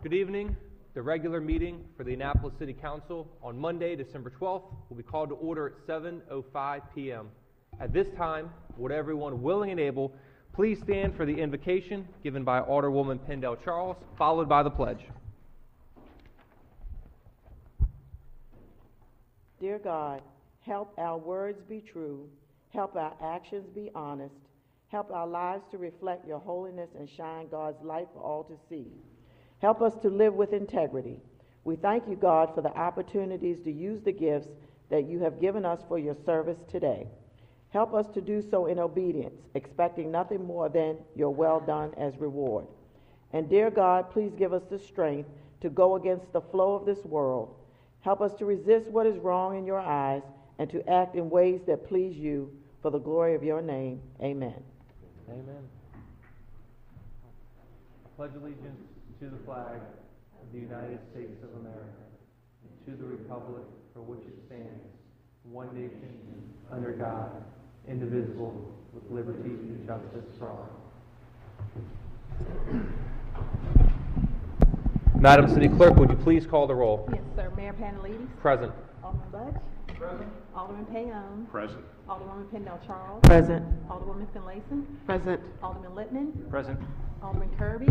Good evening. The regular meeting for the Annapolis City Council on Monday, December 12th will be called to order at 7:05 p.m. At this time, would everyone willing and able please stand for the invocation given by Alderwoman Pendell Charles, followed by the pledge. Dear God, help our words be true, help our actions be honest, help our lives to reflect your holiness and shine God's light for all to see. Help us to live with integrity. We thank you, God, for the opportunities to use the gifts that you have given us for your service today. Help us to do so in obedience, expecting nothing more than your well done as reward. And dear God, please give us the strength to go against the flow of this world. Help us to resist what is wrong in your eyes and to act in ways that please you for the glory of your name. Amen. Amen. I pledge allegiance to the flag of the United States of America, and to the republic for which it stands, one nation, under God, indivisible, with liberty and justice for all. Madam City Clerk, would you please call the roll? Yes, sir. Mayor Panalides. Present. Alderman Budge. Present. Alderman Payon. Present. Alderwoman Pendell Charles. Present. Alderwoman Finlayson. Present. Alderman Littman. Present. Alderman Kirby.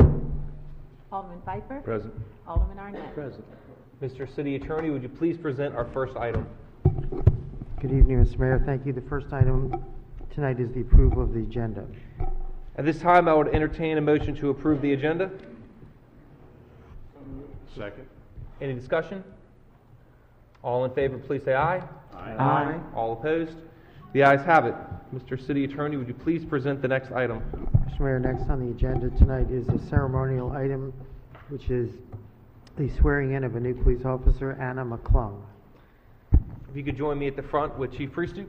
Alderman Pfeiffer. Present. Alderman Arnett. Present. Mr. City Attorney, would you please present our first item? Good evening, Mr. Mayor. Thank you. The first item tonight is the approval of the agenda. At this time, I would entertain a motion to approve the agenda. Second. Any discussion? All in favor, please say aye. Aye. All opposed? The ayes have it. Mr. City Attorney, would you please present the next item? Mr. Mayor, next on the agenda tonight is a ceremonial item, which is the swearing in of a new police officer, Anna McClung. If you could join me at the front with Chief Priestou.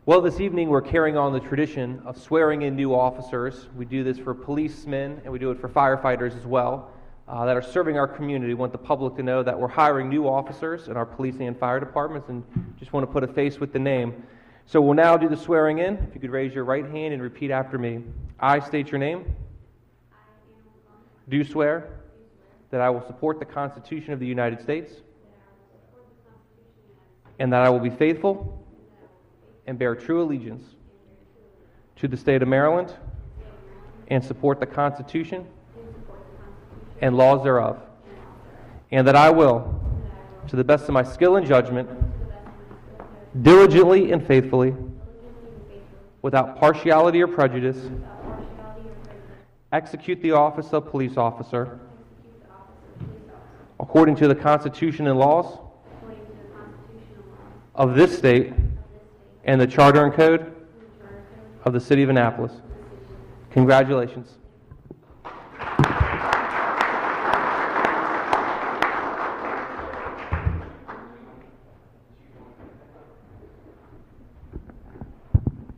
Well, this evening we're carrying on the tradition of swearing in new officers. We do this for policemen and we do it for firefighters as well that are serving our community. We want the public to know that we're hiring new officers in our policing and fire departments and just want to put a face with the name. So we'll now do the swearing in. If you could raise your right hand and repeat after me. I state your name. Do swear that I will support the Constitution of the United States and that I will be faithful and bear true allegiance to the state of Maryland and support the Constitution and laws thereof, and that I will, to the best of my skill and judgment, diligently and faithfully, without partiality or prejudice, execute the office of police officer according to the Constitution and laws of this state and the Charter and Code of the City of Annapolis. Congratulations.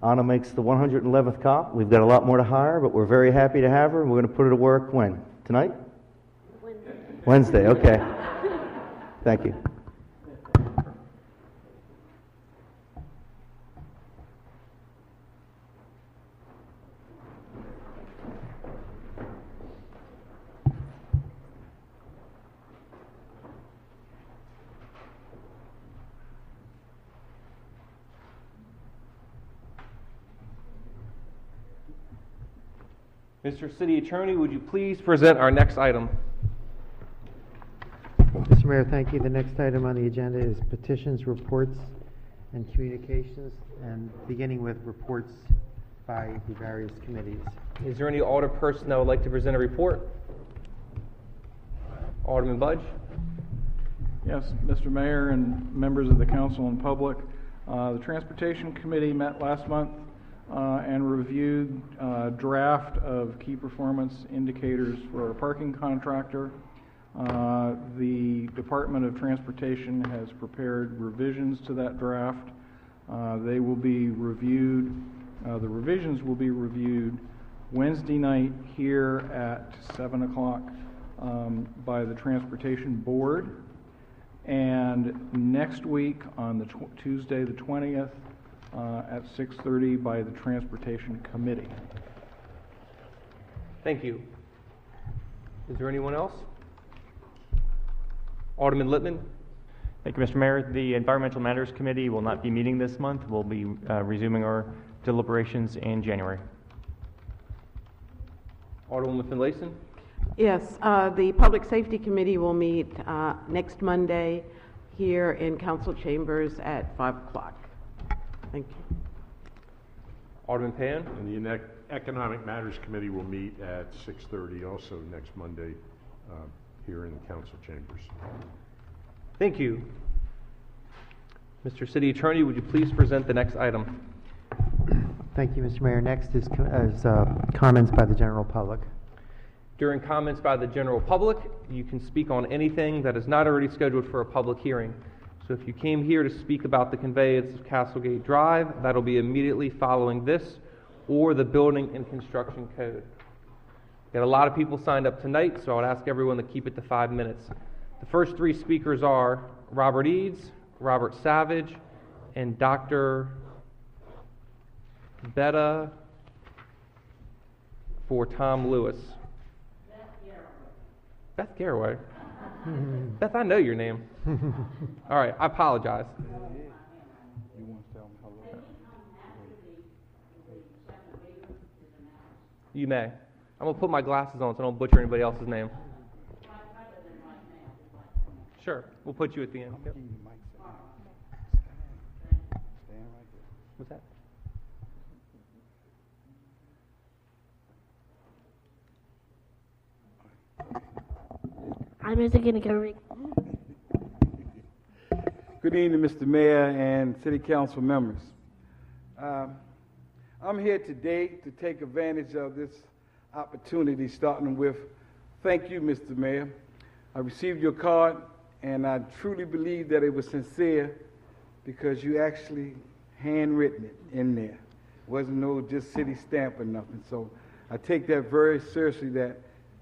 Anna makes the 111th cop. We've got a lot more to hire, but we're very happy to have her, and we're going to put her to work when? Tonight? Wednesday, okay. Thank you. Mr. City Attorney, would you please present our next item? Mr. Mayor, thank you. The next item on the agenda is petitions, reports, and communications, and beginning with reports by the various committees. Is there any alder person that would like to present a report? Alderman Budge? Yes, Mr. Mayor and members of the council and public. The Transportation Committee met last month and reviewed a draft of key performance indicators for our parking contractor. The Department of Transportation has prepared revisions to that draft. They will be reviewed, the revisions will be reviewed Wednesday night here at 7 o'clock by the Transportation Board, and next week on the Tuesday the 20th at 6:30 by the Transportation Committee. Thank you. Is there anyone else? Alderman Littman? Thank you, Mr. Mayor. The Environmental Matters Committee will not be meeting this month. We'll be resuming our deliberations in January. Alderwoman Finlayson? Yes, the Public Safety Committee will meet next Monday here in council chambers at 5 o'clock. Thank you. Alderman Pan? And the Economic Matters Committee will meet at 6:30 also next Monday here in the council chambers. Thank you. Mr. City Attorney, would you please present the next item? Thank you, Mr. Mayor. Next is comments by the general public. During comments by the general public, you can speak on anything that is not already scheduled for a public hearing. So if you came here to speak about the conveyance of Castlegate Drive, that'll be immediately following this or the building and construction code. Got a lot of people signed up tonight, so I would ask everyone to keep it to 5 minutes. The first three speakers are Robert Eads, Robert Savage, and Dr. Betta for Tom Lewis. Beth Garraway. Beth, I know your name. All right, I apologize. You may. I'm going to put my glasses on so I don't butcher anybody else's name. Sure, we'll put you at the end. Yep. What's that? I'm Mr. Kinnick. Good evening, Mr. Mayor and City Council members. I'm here today to take advantage of this opportunity, starting with thank you, Mr. Mayor. I received your card, and I truly believe that it was sincere because you actually handwritten it in there. It wasn't no just city stamp or nothing. So I take that very seriously that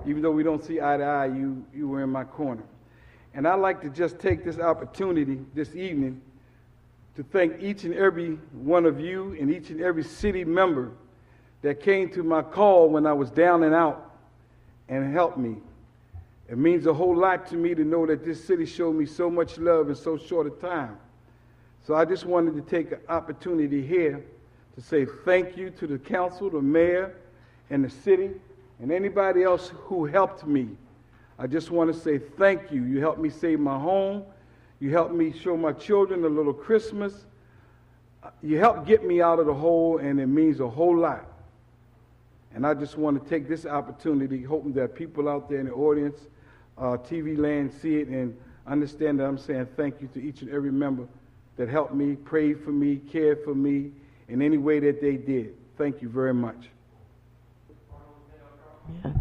even though we don't see eye to eye, you were in my corner. And I'd like to just take this opportunity this evening to thank each and every one of you and each and every city member that came to my call when I was down and out and helped me. It means a whole lot to me to know that this city showed me so much love in so short a time. So I just wanted to take an opportunity here to say thank you to the council, the mayor, and the city, and anybody else who helped me. I just want to say thank you. You helped me save my home. You helped me show my children a little Christmas. You helped get me out of the hole, and it means a whole lot. And I just want to take this opportunity, hoping that people out there in the audience, TV land, see it and understand that I'm saying thank you to each and every member that helped me, prayed for me, cared for me in any way that they did. Thank you very much. Yeah.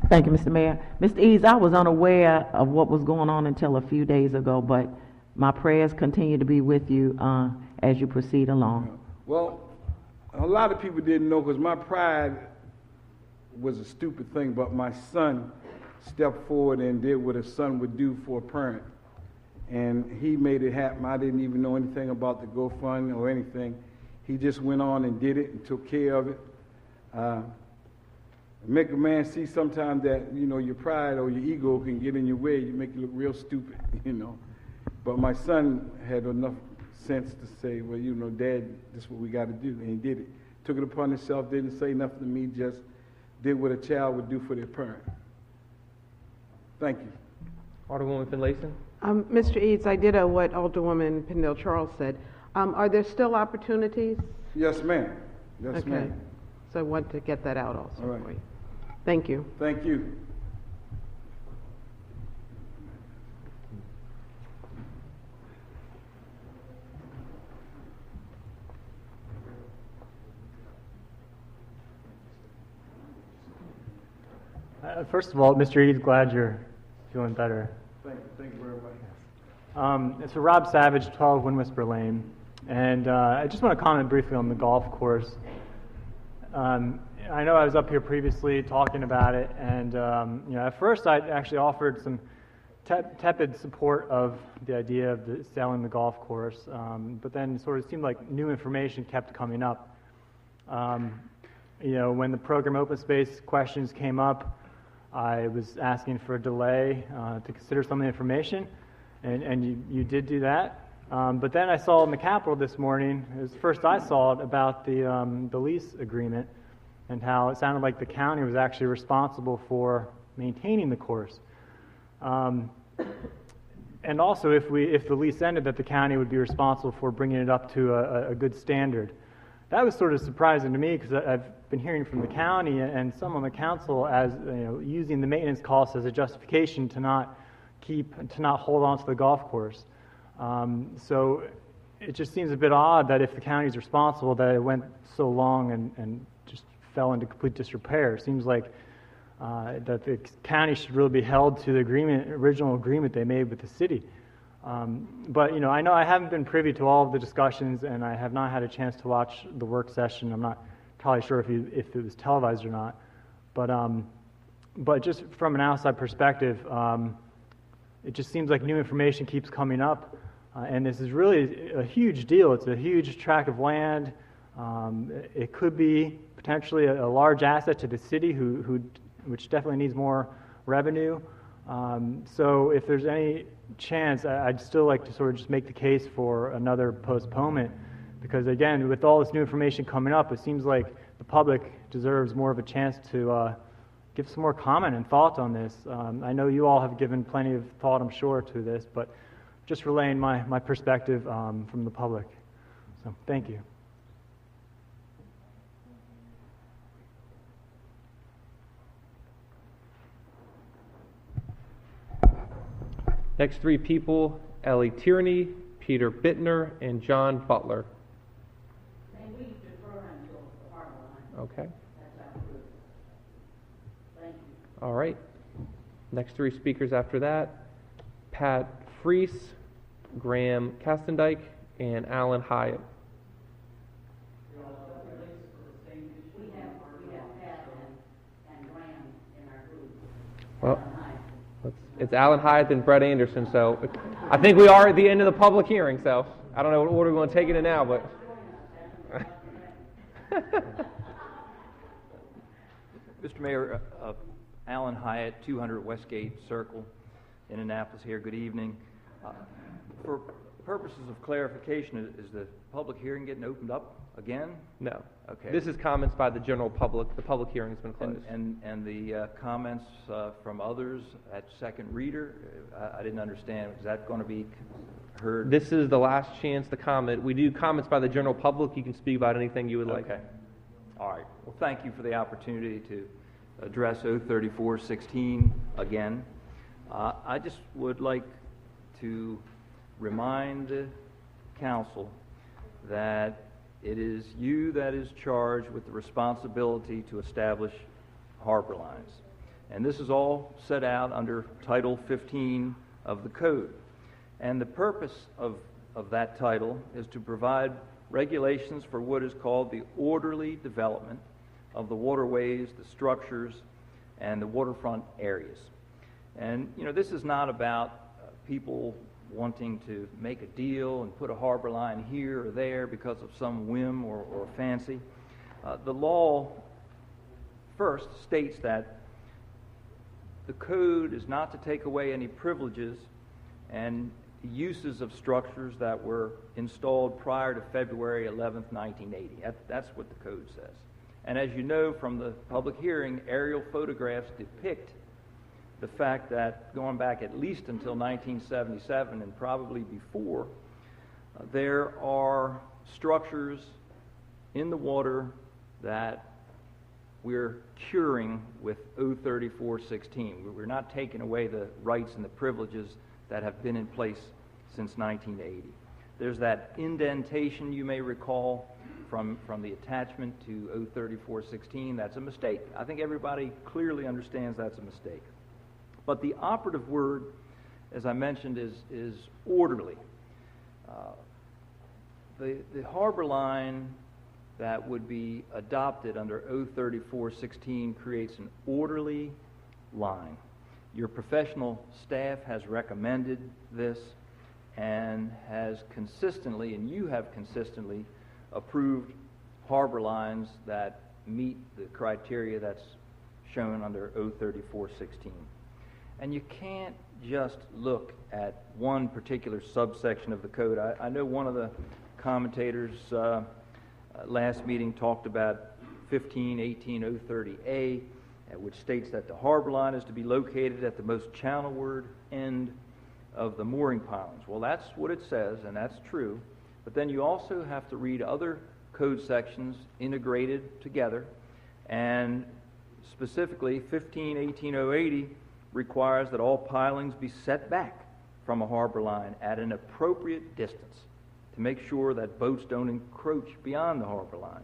Thank you, Mr. Mayor. Mr. Eads, I was unaware of what was going on until a few days ago, but my prayers continue to be with you as you proceed along. Well, a lot of people didn't know because my pride was a stupid thing, but my son stepped forward and did what a son would do for a parent. And he made it happen. I didn't even know anything about the GoFund or anything. He just went on and did it and took care of it. Make a man see sometimes that, you know, your pride or your ego can get in your way. You make you look real stupid, you know. But my son had enough sense to say, well, you know, Dad, this is what we got to do. And he did it. Took it upon himself, didn't say nothing to me, just did what a child would do for their parent. Thank you. Alderwoman Finlayson? Mr. Eads, I did what Alderwoman Pendle Charles said. Are there still opportunities? Yes, ma'am. Yes, Okay. ma'am. So I want to get that out also. All right. For you. Thank you. Thank you. First of all, Mr. Eads, glad you're feeling better. Thank you very much. It's for Rob Savage, 12 Wind Whisper Lane. And I just want to comment briefly on the golf course. I know I was up here previously talking about it, and at first I actually offered some tepid support of the idea of selling the golf course, but then it sort of seemed like new information kept coming up. When the program open space questions came up, I was asking for a delay to consider some of the information, and you did do that. But then I saw in the Capitol this morning, it was the first I saw it, about the lease agreement and how it sounded like the county was actually responsible for maintaining the course. And also, if the lease ended, that the county would be responsible for bringing it up to a good standard. That was sort of surprising to me because I've been hearing from the county and some on the council as using the maintenance costs as a justification to not hold on to the golf course. So it just seems a bit odd that if the county's responsible, that it went so long and just fell into complete disrepair. It seems like that the county should really be held to the original agreement they made with the city. But I know I haven't been privy to all of the discussions, and I have not had a chance to watch the work session. I'm not probably sure if it was televised or not. But just from an outside perspective, it just seems like new information keeps coming up, and this is really a huge deal. It's a huge tract of land. It could be potentially a large asset to the city, which definitely needs more revenue. So if there's any chance, I'd still like to sort of just make the case for another postponement, because again, with all this new information coming up, it seems like the public deserves more of a chance to give some more comment and thought on this. I know you all have given plenty of thought, I'm sure, to this, but just relaying my perspective from the public. So thank you. Next three people, Ellie Tierney, Peter Bittner, and John Butler. Okay. All right. Next three speakers after that, Pat Freese, Graham Castendike, and Alan Hyatt. Well, it's Alan Hyatt and Brett Anderson, so I think we are at the end of the public hearing, so I don't know what order we're going to take it in now, but... Mr. Mayor, Alan Hyatt, 200 Westgate Circle, in Annapolis here. Good evening. For purposes of clarification, is the public hearing getting opened up again? No. Okay. This is comments by the general public. The public hearing's been closed. And the comments from others at second reader, I didn't understand. Is that going to be heard? This is the last chance to comment. We do comments by the general public. You can speak about anything you would like. Okay. All right. Well, thank you for the opportunity to address 03416 again. I just would like to remind the council that it is you that is charged with the responsibility to establish harbor lines. And this is all set out under Title 15 of the Code. And the purpose of that title is to provide regulations for what is called the orderly development of the waterways, the structures, and the waterfront areas. And, this is not about people wanting to make a deal and put a harbor line here or there because of some whim or fancy. The law first states that the code is not to take away any privileges and uses of structures that were installed prior to February 11th, 1980. That's what the code says. And as you know from the public hearing, aerial photographs depict the fact that going back at least until 1977 and probably before, there are structures in the water that we're curing with 03416. We're not taking away the rights and the privileges that have been in place since 1980. There's that indentation, you may recall, from the attachment to 03416. That's a mistake. I think everybody clearly understands that's a mistake. But the operative word, as I mentioned, is orderly. The harbor line that would be adopted under O3416 creates an orderly line. Your professional staff has recommended this and has consistently, and you have consistently, approved harbor lines that meet the criteria that's shown under O3416. And you can't just look at one particular subsection of the code. I know one of the commentators last meeting talked about 15-18-030A, which states that the harbor line is to be located at the most channelward end of the mooring pilings. Well, that's what it says, and that's true. But then you also have to read other code sections integrated together, and specifically 15-18-080 requires that all pilings be set back from a harbor line at an appropriate distance to make sure that boats don't encroach beyond the harbor line.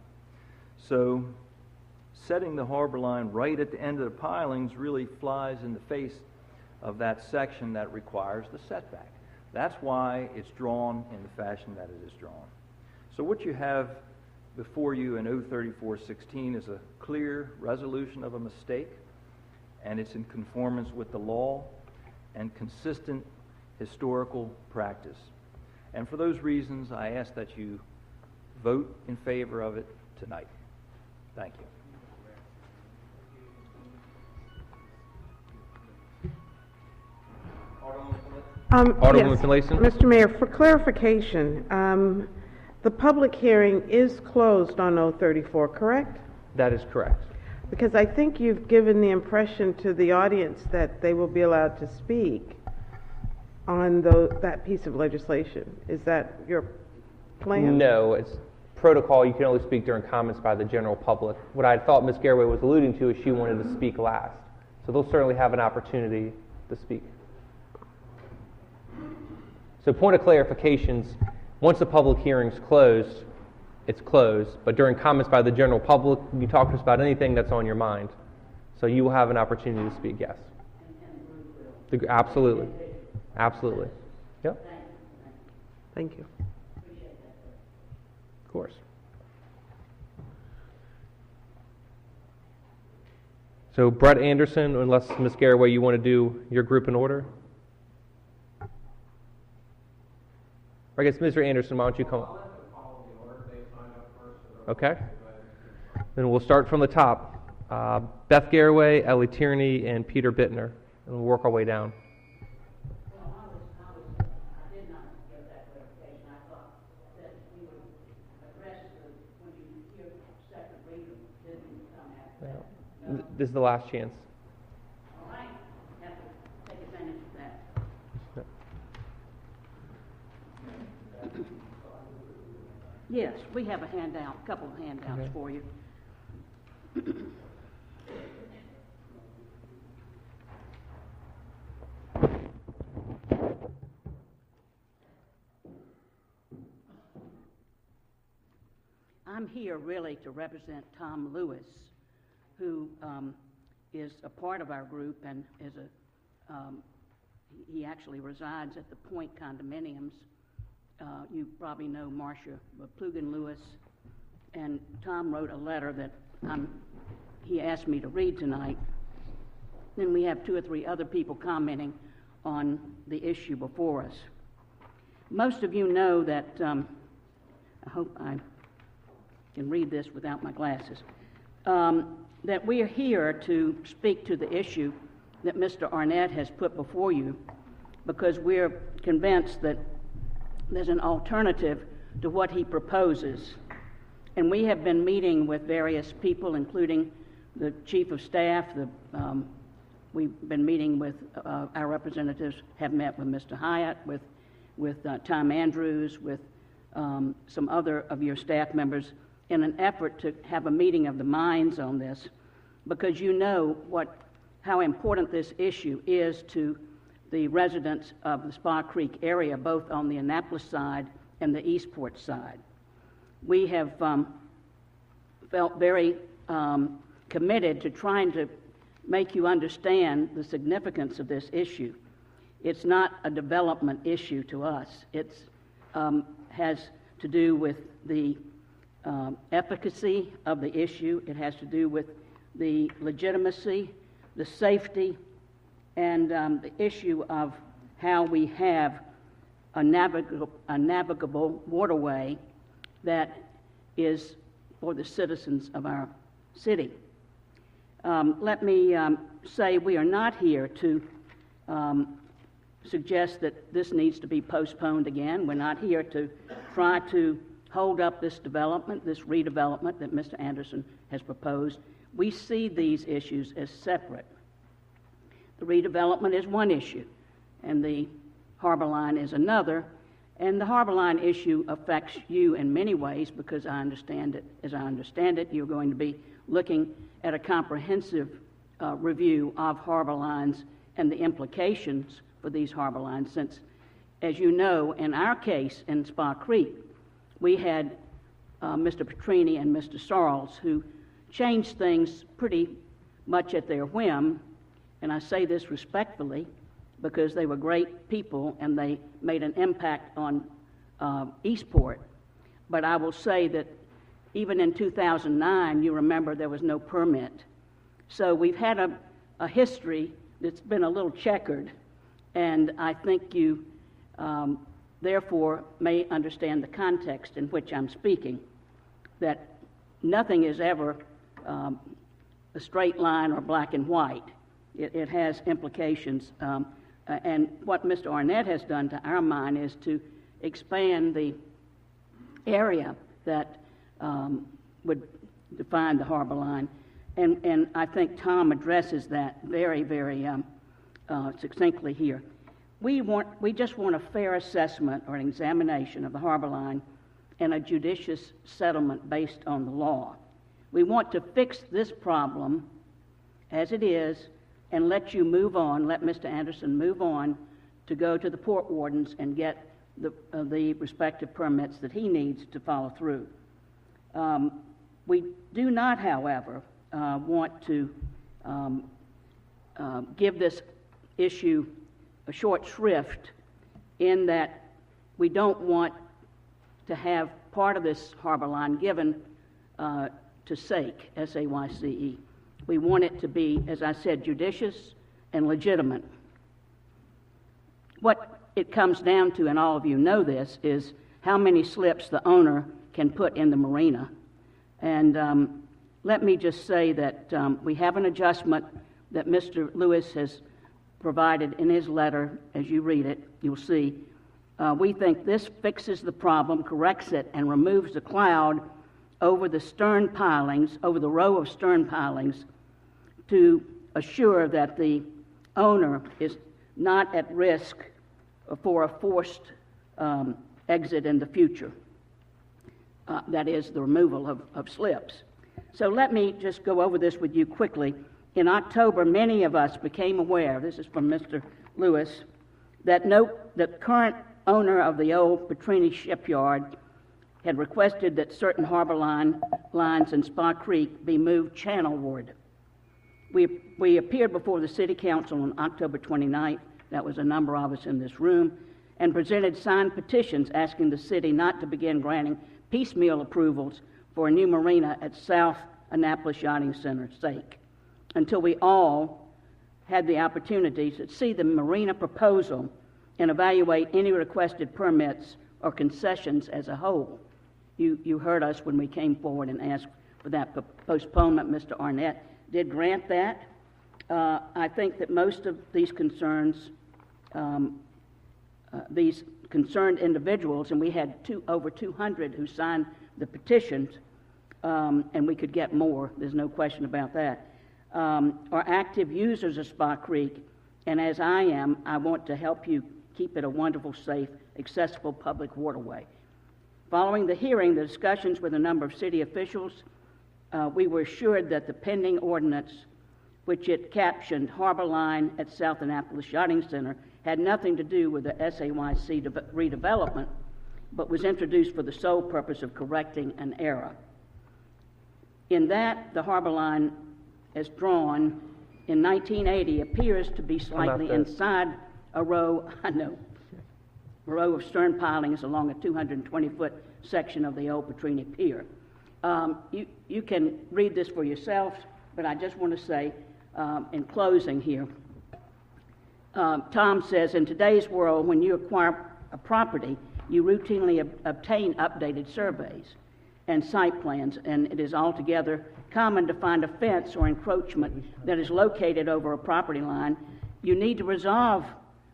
So setting the harbor line right at the end of the pilings really flies in the face of that section that requires the setback. That's why it's drawn in the fashion that it is drawn. So what you have before you in O3416 is a clear resolution of a mistake, and it's in conformance with the law and consistent historical practice. And for those reasons, I ask that you vote in favor of it tonight. Thank you. Alderwoman Yes. Finlayson? Mr. Mayor, for clarification, the public hearing is closed on 034, correct? That is correct. Because I think you've given the impression to the audience that they will be allowed to speak on that piece of legislation. Is that your plan? No, it's protocol. You can only speak during comments by the general public. What I thought Ms. Garraway was alluding to is she wanted to speak last. So they'll certainly have an opportunity to speak. So point of clarifications, once the public hearing's closed, it's closed, but during comments by the general public, you can talk to us about anything that's on your mind. So you will have an opportunity to speak, yes. Absolutely. Absolutely. Yep. Thank you. Of course. So Brett Anderson, unless Ms. Garraway, you want to do your group in order? Or I guess Mr. Anderson, why don't you come? Okay. Then we'll start from the top. Beth Garraway, Ellie Tierney, and Peter Bittner. And we'll work our way down. This is the last chance. All right, have to take advantage of that. Yes, we have a handout, a couple of handouts Okay. for you. I'm here really to represent Tom Lewis, who is a part of our group and is he actually resides at the Point Condominiums. You probably know Marcia Plugan Lewis, and Tom wrote a letter that he asked me to read tonight. Then we have 2 or 3 other people commenting on the issue before us. Most of you know that, I hope I can read this without my glasses, that we are here to speak to the issue that Mr. Arnett has put before you, because we're convinced that there's an alternative to what he proposes. And we have been meeting with various people, including the Chief of Staff. We've been meeting with our representatives, have met with Mr. Hyatt, with Tom Andrews, with some other of your staff members, in an effort to have a meeting of the minds on this, because you know how important this issue is to the residents of the Spa Creek area, both on the Annapolis side and the Eastport side. We have felt very committed to trying to make you understand the significance of this issue. It's not a development issue to us. It has to do with the efficacy of the issue. It has to do with the legitimacy, the safety, and the issue of how we have a navigable waterway that is for the citizens of our city. Let me say we are not here to suggest that this needs to be postponed again. We're not here to try to hold up this development, this redevelopment that Mr. Anderson has proposed. We see these issues as separate. The redevelopment is one issue, and the Harbor Line is another. And the Harbor Line issue affects you in many ways because as I understand it, you're going to be looking at a comprehensive review of harbor lines and the implications for these harbor lines since, as you know, in our case in Spa Creek, we had Mr. Petrini and Mr. Sarles who changed things pretty much at their whim, and I say this respectfully because they were great people and they made an impact on Eastport. But I will say that even in 2009, you remember there was no permit. So we've had a history that's been a little checkered, and I think you therefore may understand the context in which I'm speaking, that nothing is ever a straight line or black and white. It has implications. And what Mr. Arnett has done to our mind is to expand the area that would define the harbor line. And I think Tom addresses that very, very succinctly here. We just want a fair assessment or an examination of the harbor line and a judicious settlement based on the law. We want to fix this problem as it is and let you move on, let Mr. Anderson move on to go to the port wardens and get the respective permits that he needs to follow through. We do not, however, want to give this issue a short shrift in that we don't want to have part of this harbor line given to SAIC, S-A-Y-C-E. We want it to be, as I said, judicious and legitimate. What it comes down to, and all of you know this, is how many slips the owner can put in the marina. And let me just say that we have an adjustment that Mr. Lewis has provided in his letter. As you read it, you'll see. We think this fixes the problem, corrects it, and removes the cloud over the stern pilings, over the row of stern pilings, to assure that the owner is not at risk for a forced exit in the future. That is, the removal of slips. So let me just go over this with you quickly. In October, many of us became aware, this is from Mr. Lewis, that the current owner of the old Petrini shipyard had requested that certain harbor lines in Spa Creek be moved channelward. We appeared before the City Council on October 29th, that was a number of us in this room, and presented signed petitions asking the city not to begin granting piecemeal approvals for a new marina at South Annapolis Yachting Center, SAIC, until we all had the opportunity to see the marina proposal and evaluate any requested permits or concessions as a whole. You heard us when we came forward and asked for that postponement. Mr. Arnett did grant that. I think that most of these concerns, these concerned individuals, and we had over 200 who signed the petitions, and we could get more, there's no question about that, are active users of Spa Creek, and as I am, I want to help you keep it a wonderful, safe, accessible public waterway. Following the hearing, the discussions with a number of city officials, we were assured that the pending ordinance, which it captioned Harbor Line at South Annapolis Yachting Center, had nothing to do with the SAYC redevelopment, but was introduced for the sole purpose of correcting an error. In that, the Harbor Line, as drawn in 1980, appears to be slightly inside a row of stern pilings along a 220-foot section of the old Petrini Pier. You can read this for yourself, but I just want to say, in closing here, Tom says, in today's world, when you acquire a property, you routinely obtain updated surveys and site plans, and it is altogether common to find a fence or encroachment that is located over a property line. You need to resolve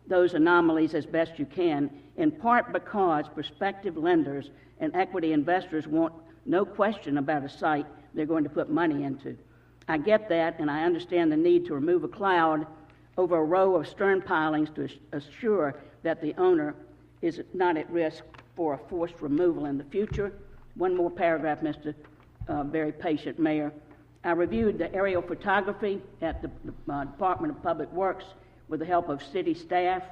those anomalies as best you can, in part because prospective lenders and equity investors want no question about a site they're going to put money into. I get that, and I understand the need to remove a cloud over a row of stern pilings to assure that the owner is not at risk for a forced removal in the future. One more paragraph, Mr. Very patient Mayor. I reviewed the aerial photography at the Department of Public Works with the help of city staff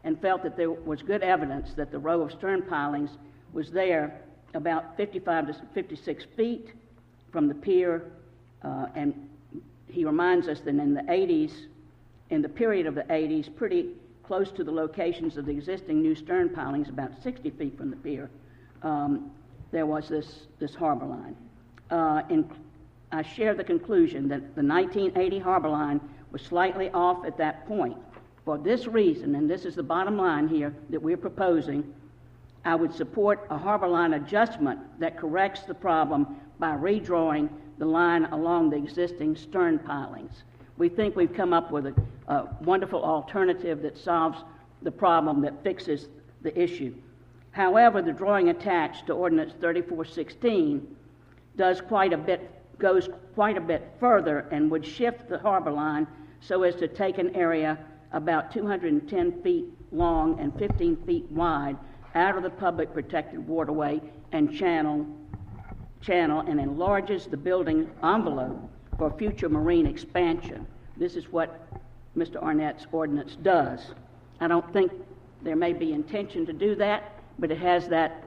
and felt that there was good evidence that the row of stern pilings was there about 55 to 56 feet from the pier, and he reminds us that in the 80s, in the period of the 80s, pretty close to the locations of the existing new stern pilings, about 60 feet from the pier, there was this harbor line. I share the conclusion that the 1980 harbor line was slightly off at that point. For this reason, and this is the bottom line here that we're proposing, I would support a harbor line adjustment that corrects the problem by redrawing the line along the existing stern pilings. We think we've come up with a wonderful alternative that solves the problem, that fixes the issue. However, the drawing attached to Ordinance 3416 goes quite a bit further and would shift the harbor line so as to take an area about 210 feet long and 15 feet wide out of the public protected waterway and channel and enlarges the building envelope for future marine expansion. This is what Mr. Arnett's ordinance does. I don't think there may be intention to do that, but it has that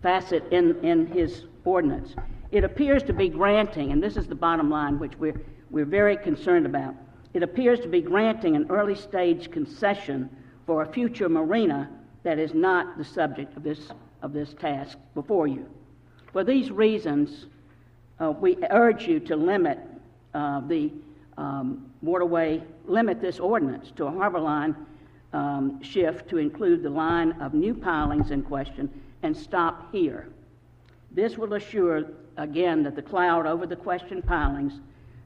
facet in his ordinance. It appears to be granting, and this is the bottom line which we're very concerned about, it appears to be granting an early stage concession for a future marina that is not the subject of this task before you. For these reasons, we urge you to limit the waterway, limit this ordinance to a harbor line shift to include the line of new pilings in question and stop here. This will assure, again, that the cloud over the questioned pilings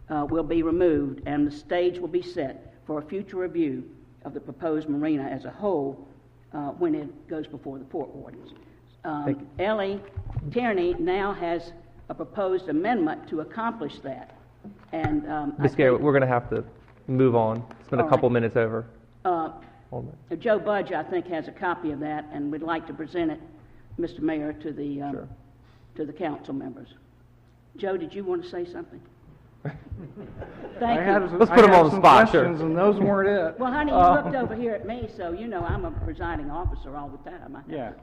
will be removed and the stage will be set for a future review of the proposed marina as a whole when it goes before the Port Wardens. Ellie Tierney now has a proposed amendment to accomplish that. And Ms. Gay, we're going to have to move on. It's been a couple minutes over. Joe Budge, I think, has a copy of that, and we'd like to present it, Mr. Mayor, to the council members. Joe, did you want to say something? Thank you. Let's put him on the spot. Sure. And those weren't it. Well, honey, you looked over here at me, so you know I'm a presiding officer all the time. I have to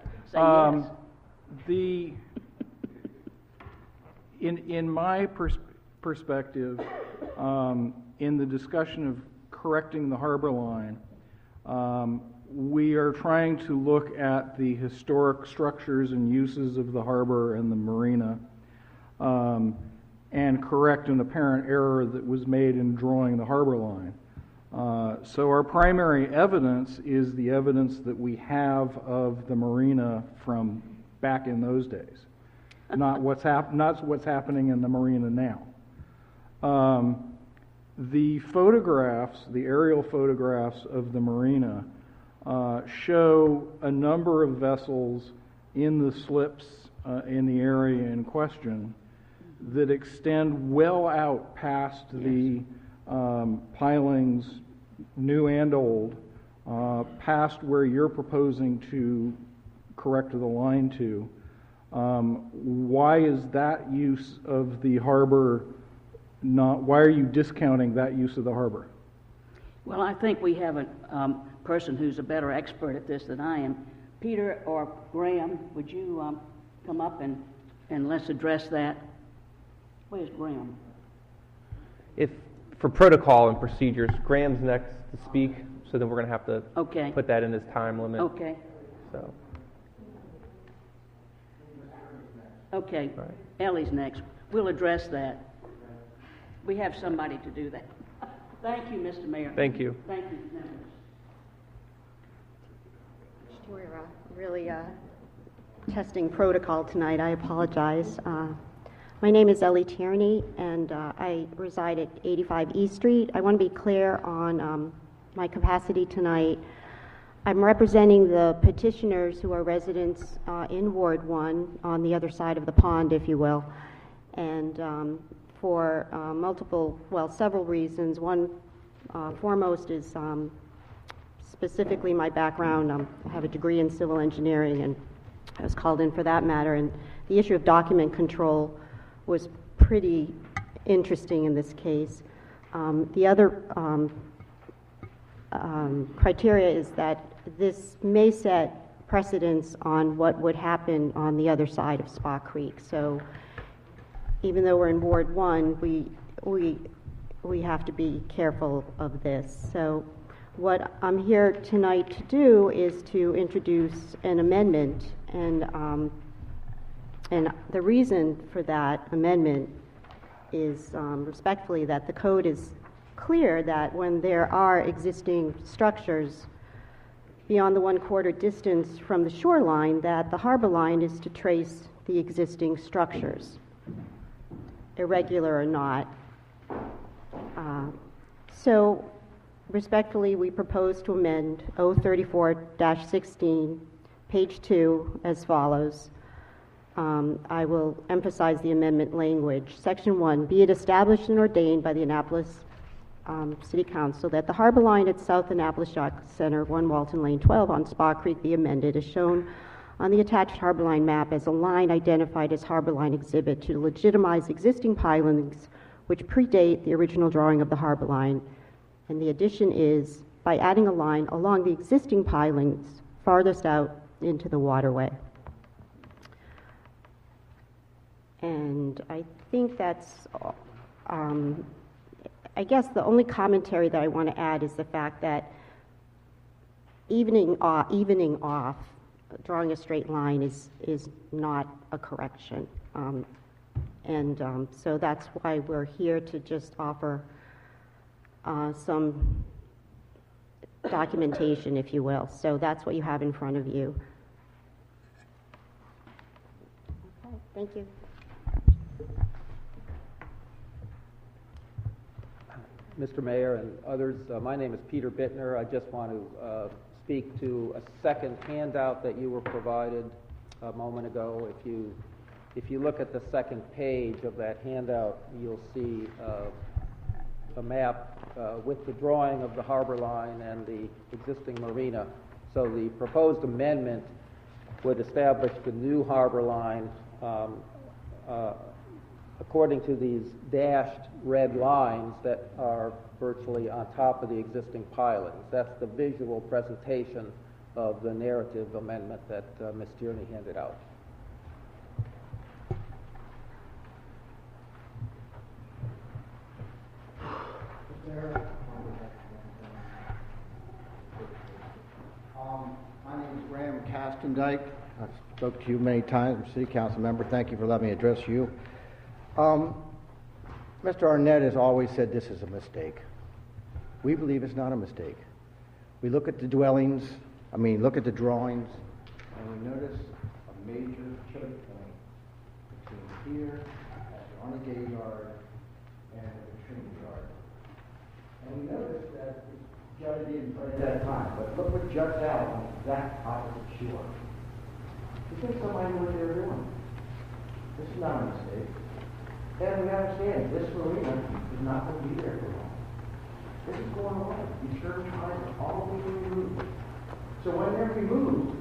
say yes. In my perspective, in the discussion of correcting the harbor line, we are trying to look at the historic structures and uses of the harbor and the marina and correct an apparent error that was made in drawing the harbor line. So our primary evidence is the evidence that we have of the marina from back in those days, not what's happening in the marina now. The photographs, the aerial photographs of the marina, show a number of vessels in the slips in the area in question that extend well out past the pilings, new and old, past where you're proposing to correct the line to. Why is that use of the harbor why are you discounting that use of the harbor? Well, I think we have a person who's a better expert at this than I am. Peter or Graham, would you come up and let's address that? Where's Graham? If for protocol and procedures, Graham's next to speak, so then we're going to have to put that in his time limit. Okay. So. Okay. All right. Ellie's next. We'll address that. We have somebody to do that. Thank you, Mr. Mayor. Thank you. Thank you, members. We're really testing protocol tonight. I apologize. My name is Ellie Tierney, and I reside at 85 East Street. I want to be clear on my capacity tonight. I'm representing the petitioners who are residents in Ward 1 on the other side of the pond, if you will, and for several reasons. One foremost is specifically my background. I have a degree in civil engineering, and I was called in for that matter, and the issue of document control was pretty interesting in this case. The other criteria is that this may set precedence on what would happen on the other side of Spa Creek. So even though we're in Ward 1, we have to be careful of this. So what I'm here tonight to do is to introduce an amendment, and the reason for that amendment is respectfully that the code is clear that when there are existing structures beyond the 1/4 distance from the shoreline, that the harbor line is to trace the existing structures, irregular or not. So respectfully, we propose to amend 034-16, page 2, as follows. I will emphasize the amendment language. Section 1, be it established and ordained by the Annapolis City Council that the harbor line at South Annapolis Shopping Center, 1 Walton Lane 12 on Spa Creek be amended as shown on the attached harbor line map as a line identified as harbor line exhibit to legitimize existing pilings which predate the original drawing of the harbor line. And the addition is by adding a line along the existing pilings farthest out into the waterway. And I think that's, I guess the only commentary that I want to add is the fact that evening off, drawing a straight line is not a correction. So that's why we're here to just offer some documentation, if you will. So that's what you have in front of you. Okay, thank you. Mr. Mayor and others, my name is Peter Bittner. I just want to speak to a second handout that you were provided a moment ago. If you look at the second page of that handout, you'll see a map with the drawing of the harbor line and the existing marina. So the proposed amendment would establish the new harbor line according to these dashed red lines that are virtually on top of the existing pilings. That's the visual presentation of the narrative amendment that Ms. Tierney handed out. My name is Graham Castendike. I've spoke to you many times, I'm City Council member. Thank you for letting me address you. Mr. Arnett has always said this is a mistake. We believe it's not a mistake. We look at the look at the drawings, and we notice a major choke point between here, at the Arnett Yard, and the Trinity Yard. And we notice that it's jutted in at that time, but look what juts out on the exact opposite shore. You think somebody knew what they were doing? This is not a mistake. And we understand this marina is not going to be there for long. This is going away. These church lines are all being removed. So when they're removed,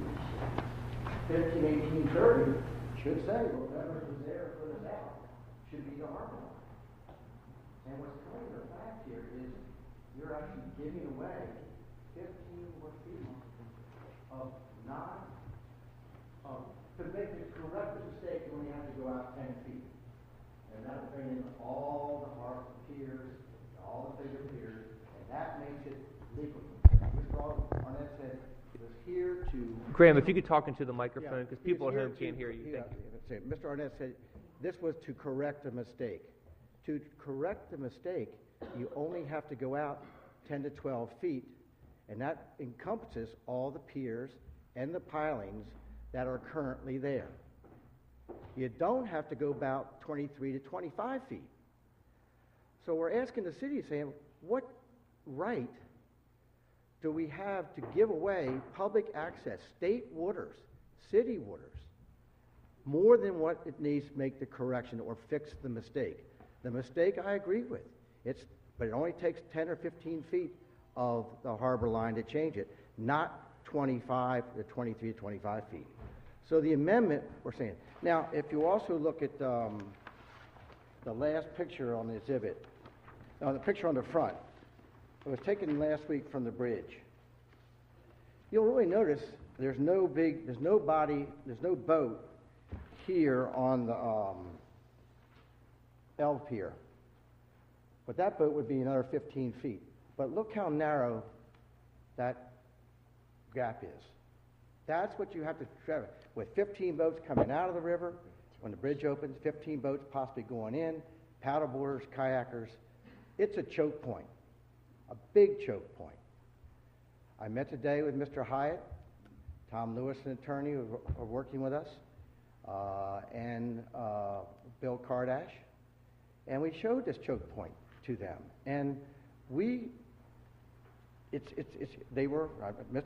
15, 18, 30 should say, well, whoever was there for this out should be the harbor line. And what's coming to the fact here is you're actually giving away 15 more feet of to make the correct mistake, you only have to go out 10 feet. And that will bring in all the harbor piers, all the bigger piers, and that makes it legal. Mr. Arnett said it was here to... Graham, if you could talk into the microphone, because people at home can't hear you. Thank you. Mr. Arnett said This was to correct a mistake. To correct the mistake, you only have to go out 10 to 12 feet, and that encompasses all the piers and the pilings that are currently there. You don't have to go about 23 to 25 feet. So we're asking the city, saying, what right do we have to give away public access, state waters, city waters, more than what it needs to make the correction or fix the mistake? The mistake I agree with, but it only takes 10 or 15 feet of the harbor line to change it, not 25 to 23 to 25 feet. So the amendment, we're saying. Now, if you also look at the last picture on the exhibit, the picture on the front, it was taken last week from the bridge. You'll really notice there's no boat here on the L pier. But that boat would be another 15 feet. But look how narrow that gap is. That's what you have to travel. With 15 boats coming out of the river, when the bridge opens, 15 boats possibly going in, paddleboarders, kayakers, it's a choke point, a big choke point. I met today with Mr. Hyatt, Tom Lewis, an attorney who are working with us, and Bill Kardash, and we showed this choke point to them. And Mr.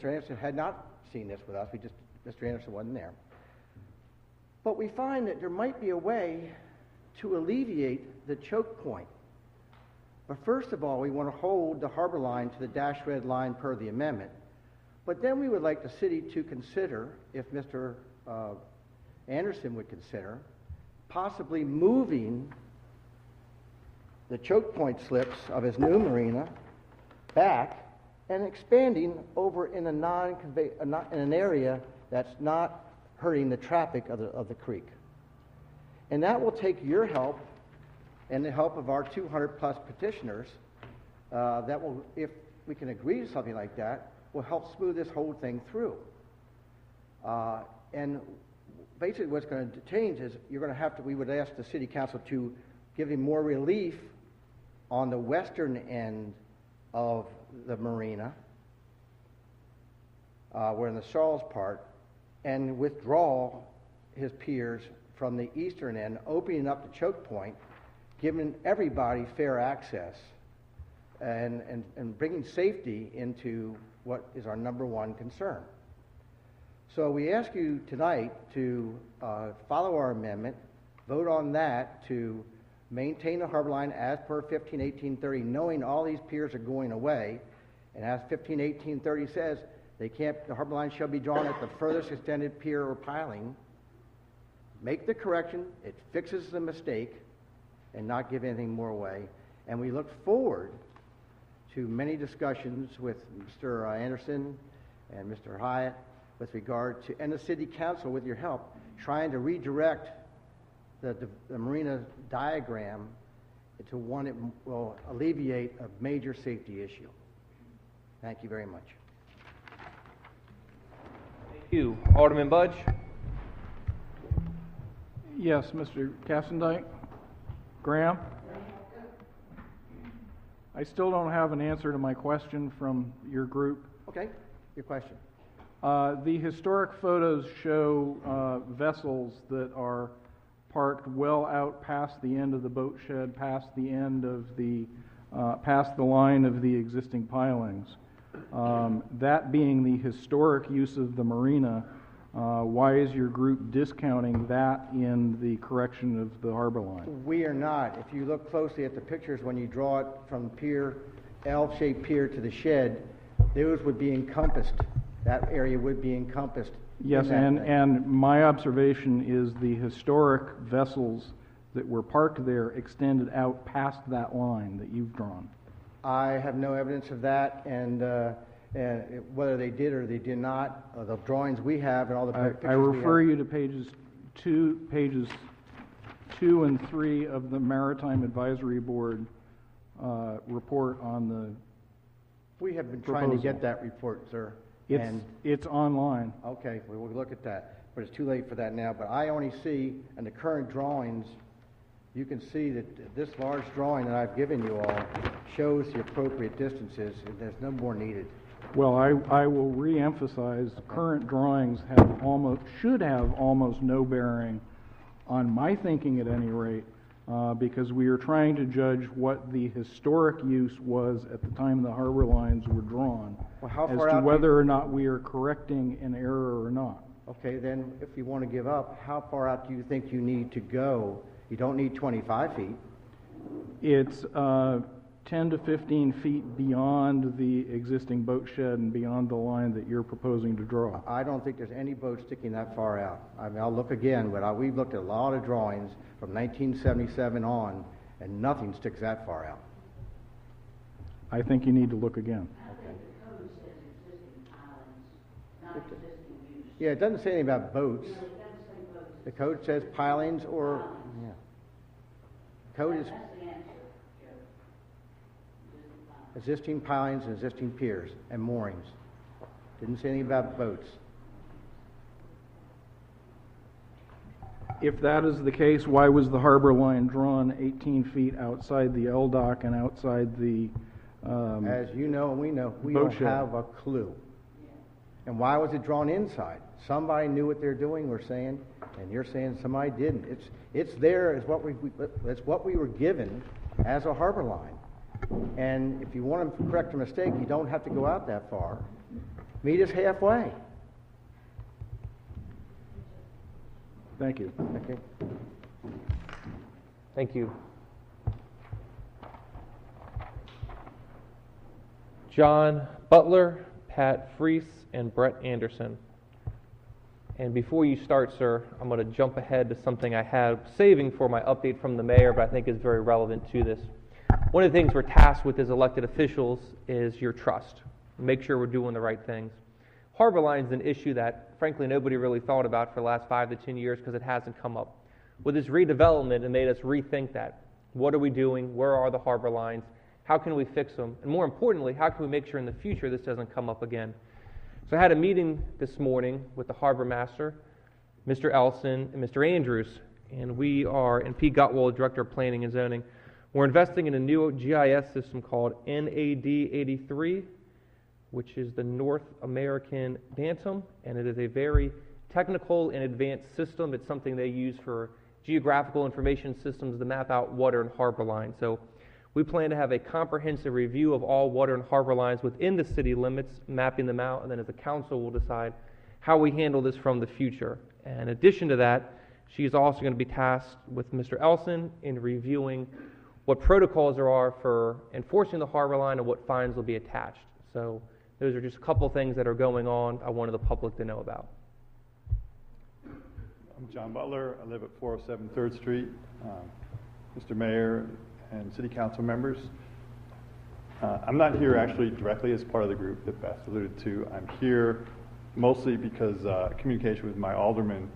Anderson had not seen this with us. Mr. Anderson wasn't there. But we find that there might be a way to alleviate the choke point. But first of all, we want to hold the harbor line to the dash red line per the amendment. But then we would like the city to consider, if Mr. Anderson would consider, possibly moving the choke point slips of his new marina back and expanding over in in an area that's not hurting the traffic of the creek. And that will take your help and the help of our 200 plus petitioners that will, if we can agree to something like that, will help smooth this whole thing through. And basically what's going to change is we would ask the city council to give him more relief on the western end of the marina, we're in the Charles part, and withdraw his piers from the eastern end, opening up the choke point, giving everybody fair access, and bringing safety into what is our number one concern. So we ask you tonight to follow our amendment, vote on that to maintain the harbor line as per 151830, knowing all these piers are going away, and as 151830 says, the harbor line shall be drawn at the furthest extended pier or piling. Make the correction, it fixes the mistake, and not give anything more away. And we look forward to many discussions with Mr. Anderson and Mr. Hyatt with regard to, and the city council with your help, trying to redirect the marina diagram into one that will alleviate a major safety issue. Thank you very much. Thank you. Alderman Budge? Yes, Mr. Kassendike? Graham? I still don't have an answer to my question from your group. Okay, your question. The historic photos show vessels that are parked well out past the end of the boat shed, past the end of past the line of the existing pilings. That being the historic use of the marina, why is your group discounting that in the correction of the harbor line? We are not. If you look closely at the pictures, when you draw it from pier, L-shaped pier to the shed, those would be encompassed. That area would be encompassed. Yes, and my observation is the historic vessels that were parked there extended out past that line that you've drawn. I have no evidence of that, and whether they did or they did not, the drawings we have and all the pictures I refer you to pages 2 and 3 of the Maritime Advisory Board report on the We have been trying to get that report, sir. It's online. Okay, we will look at that, but it's too late for that now. But I only see in the current drawings you can see that this large drawing that I've given you all shows the appropriate distances, and there's no more needed. Well, I will re-emphasize, the current drawings should have almost no bearing on my thinking at any rate, because we are trying to judge what the historic use was at the time the harbor lines were drawn, Well, how as far to out whether or not we are correcting an error or not. Okay, then if you want to give up, how far out do you think you need to go? You don't need 25 feet. It's 10 to 15 feet beyond the existing boat shed and beyond the line that you're proposing to draw. I don't think there's any boat sticking that far out. I mean, I'll look again, but we've looked at a lot of drawings from 1977 on, and nothing sticks that far out. I think you need to look again. Yeah, it doesn't say anything about boats. The code says pilings or, yeah. Code is existing pilings and existing piers and moorings. Didn't say anything about boats. If that is the case, why was the harbor line drawn 18 feet outside the L dock and outside the As you know and we know, we boat don't shed? have a clue. And why was it drawn inside? Somebody knew what they're doing, we're saying, and you're saying somebody didn't. It's there as it's what we were given as a harbor line. And if you want to correct a mistake, you don't have to go out that far. Meet us halfway. Thank you. Okay. Thank you. John Butler, Pat Freese, and Brett Anderson. And before you start, sir, I'm going to jump ahead to something I have saving for my update from the mayor, but I think is very relevant to this. One of the things we're tasked with as elected officials is your trust. Make sure we're doing the right things. Harbor line is an issue that, frankly, nobody really thought about for the last 5 to 10 years because it hasn't come up. With this redevelopment, it made us rethink that. What are we doing? Where are the harbor lines? How can we fix them? And more importantly, how can we make sure in the future this doesn't come up again? So I had a meeting this morning with the harbor master, Mr. Elson, and Mr. Andrews, and we are, and Pete Gottwald, Director of Planning and Zoning, we're investing in a new GIS system called NAD83, which is the North American Bantam, and it is a very technical and advanced system. It's something they use for geographical information systems to map out water and harbor lines. So we plan to have a comprehensive review of all water and harbor lines within the city limits, mapping them out, and then as a council we'll decide how we handle this from the future. And in addition to that, she's also going to be tasked with Mr. Elson in reviewing what protocols there are for enforcing the harbor line and what fines will be attached. So those are just a couple things that are going on I wanted the public to know about. I'm John Butler. I live at 407 3rd Street. Mr. Mayor and City Council members, I'm not here actually directly as part of the group that Beth alluded to. I'm here mostly because communication with my alderman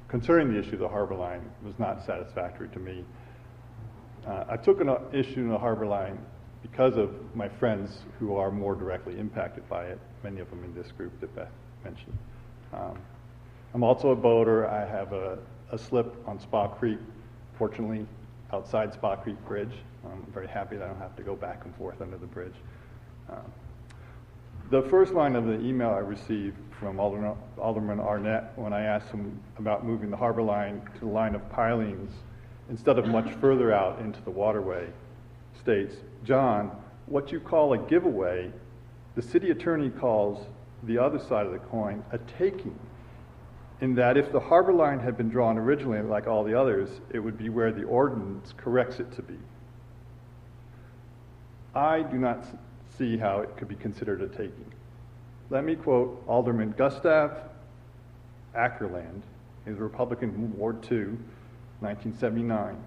concerning the issue of the harbor line was not satisfactory to me. I took an issue in the harbor line because of my friends who are more directly impacted by it, many of them in this group that Beth mentioned. I'm also a boater. I have a slip on Spa Creek, fortunately, outside Spa Creek Bridge. I'm very happy that I don't have to go back and forth under the bridge. The first line of the email I received from Alderman Arnett when I asked him about moving the harbor line to the line of pilings instead of much further out into the waterway states, John, what you call a giveaway, the city attorney calls the other side of the coin a taking, in that if the harbor line had been drawn originally like all the others, it would be where the ordinance corrects it to be. I do not see how it could be considered a taking. Let me quote Alderman Gustav Ackerland, he's a Republican from Ward 2, 1979.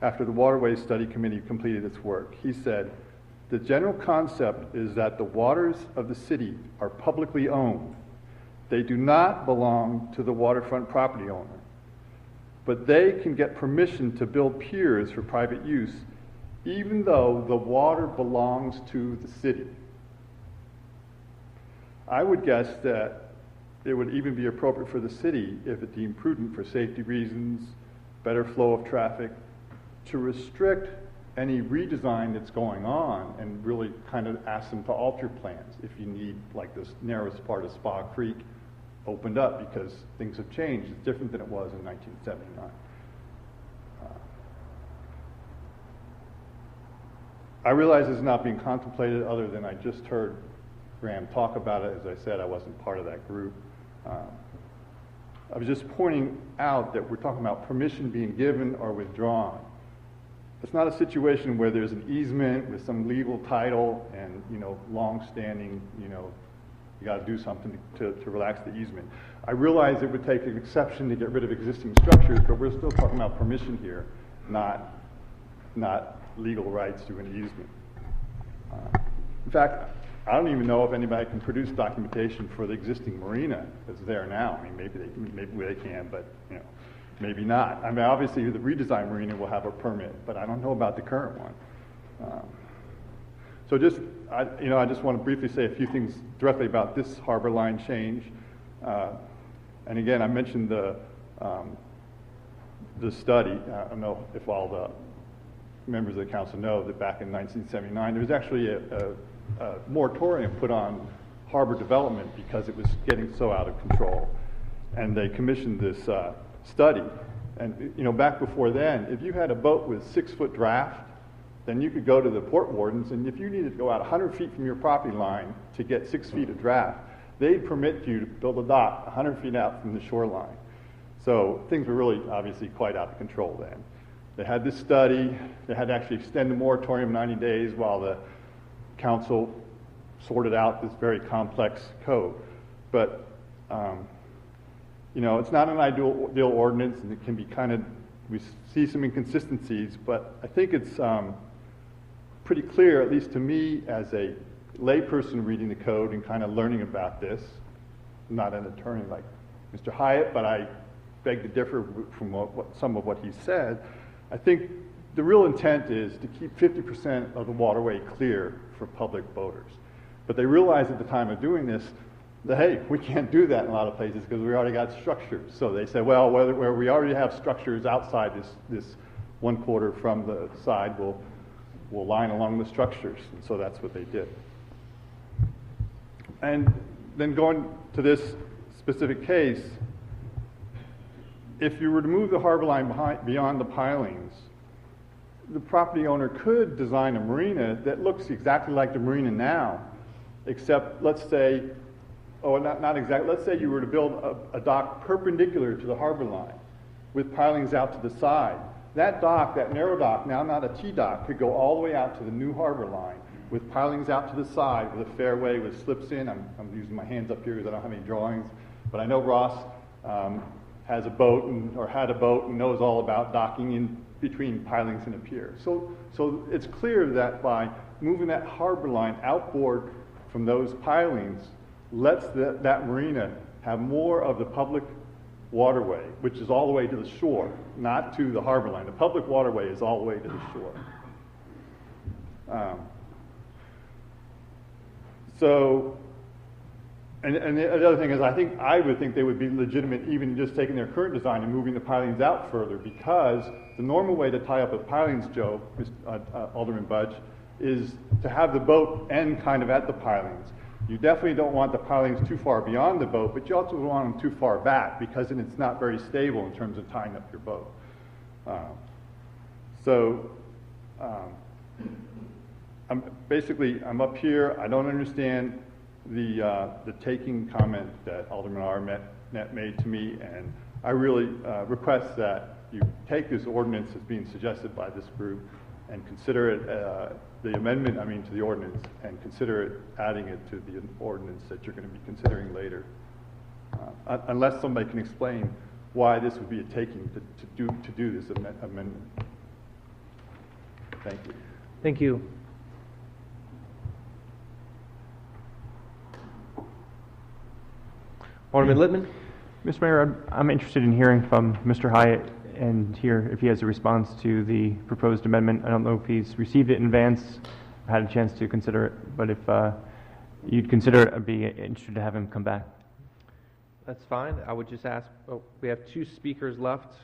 After the Waterways Study Committee completed its work, he said, the general concept is that the waters of the city are publicly owned. They do not belong to the waterfront property owner, but they can get permission to build piers for private use even though the water belongs to the city. I would guess that it would even be appropriate for the city, if it deemed prudent for safety reasons, better flow of traffic, to restrict any redesign that's going on and really kind of ask them to alter plans if you need like this narrowest part of Spa Creek opened up because things have changed. It's different than it was in 1979. I realize it's not being contemplated other than I just heard Graham talk about it. As I said, I wasn't part of that group. I was just pointing out that we're talking about permission being given or withdrawn. It's not a situation where there's an easement with some legal title and, long-standing, you got to do something to relax the easement. I realize it would take an exception to get rid of existing structures, but we're still talking about permission here, not legal rights to an easement. In fact, I don't even know if anybody can produce documentation for the existing marina that's there now. I mean, maybe they can, but maybe not. I mean, obviously the redesigned marina will have a permit, but I don't know about the current one. So I just want to briefly say a few things directly about this harbor line change. And again, I mentioned the study. I don't know if all the members of the council know that back in 1979, there was actually a moratorium put on harbor development because it was getting so out of control. And they commissioned this study. And back before then, if you had a boat with 6-foot draft, then you could go to the port wardens, and if you needed to go out 100 feet from your property line to get 6 feet of draft, they'd permit you to build a dock 100 feet out from the shoreline. So things were really obviously quite out of control then. They had this study. They had to actually extend the moratorium 90 days while the council sorted out this very complex code. But, it's not an ideal ordinance, and it can be we see some inconsistencies, but I think it's pretty clear, at least to me as a layperson reading the code and kind of learning about this. I'm not an attorney like Mr. Hyatt, but I beg to differ from some of what he said. I think the real intent is to keep 50% of the waterway clear for public boaters. But they realized at the time of doing this that, hey, we can't do that in a lot of places because we already got structures. So they said, well, where we already have structures outside this 1/4 from the side, we'll line along the structures. And so that's what they did. And then going to this specific case, if you were to move the harbor line beyond the pilings, the property owner could design a marina that looks exactly like the marina now, except let's say, not exactly, let's say you were to build a dock perpendicular to the harbor line with pilings out to the side. That dock, that narrow dock, now not a T-dock, could go all the way out to the new harbor line with pilings out to the side with a fairway with slips in. I'm using my hands up here because I don't have any drawings, but I know Ross has a boat or had a boat and knows all about docking in between pilings and a pier. So it's clear that by moving that harbor line outboard from those pilings lets that marina have more of the public waterway, which is all the way to the shore, not to the harbor line. The public waterway is all the way to the shore. And the other thing is, I would think they would be legitimate even just taking their current design and moving the pilings out further, because the normal way to tie up with pilings, Joe, Alderman Budge, is to have the boat end kind of at the pilings. You definitely don't want the pilings too far beyond the boat, but you also don't want them too far back, because then it's not very stable in terms of tying up your boat. I'm up here. I don't understand the taking comment that Alderman Arnett made to me, and I really request that you take this ordinance as being suggested by this group and consider it, the amendment, to the ordinance, and consider it, adding it to the ordinance that you're going to be considering later. Unless somebody can explain why this would be a taking to do this amendment. Thank you. Thank you. Alderman Littman? Mr. Mayor, I'm interested in hearing from Mr. Hyatt and hear if he has a response to the proposed amendment. I don't know if he's received it in advance, had a chance to consider it, but if you'd consider it, I'd be interested to have him come back. That's fine. I would just ask, we have 2 speakers left.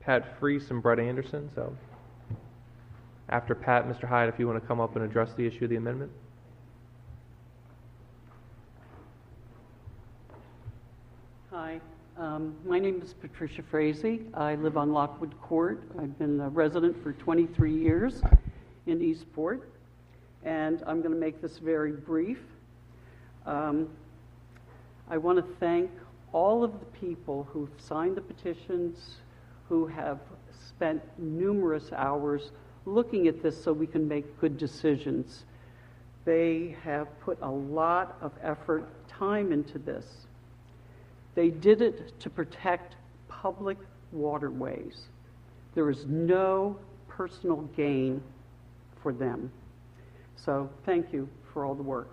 Pat Freese and Brett Anderson. So after Pat, Mr. Hyatt, if you want to come up and address the issue of the amendment. Hi, my name is Patricia Frazee. I live on Lockwood Court. I've been a resident for 23 years in Eastport, and I'm going to make this very brief. I want to thank all of the people who've signed the petitions, who have spent numerous hours looking at this so we can make good decisions. They have put a lot of effort, time into this. They did it to protect public waterways. There is no personal gain for them. So thank you for all the work.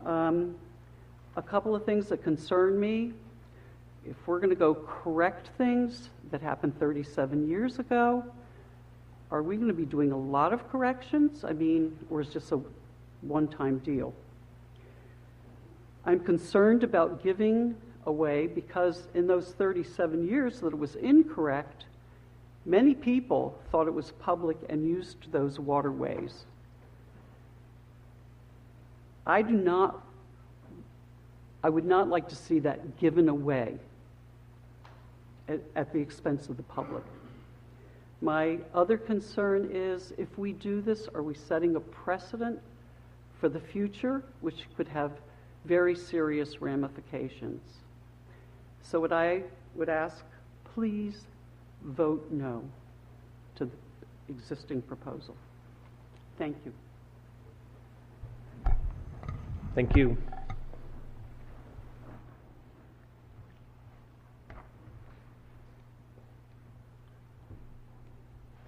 A couple of things that concern me. If we're going to go correct things that happened 37 years ago, are we going to be doing a lot of corrections? I mean, or is it just a one-time deal? I'm concerned about giving away because in those 37 years that it was incorrect, many people thought it was public and used those waterways. I would not like to see that given away at the expense of the public. My other concern is if we do this, are we setting a precedent for the future, which could have very serious ramifications? So what I would ask, please vote no to the existing proposal. Thank you. Thank you.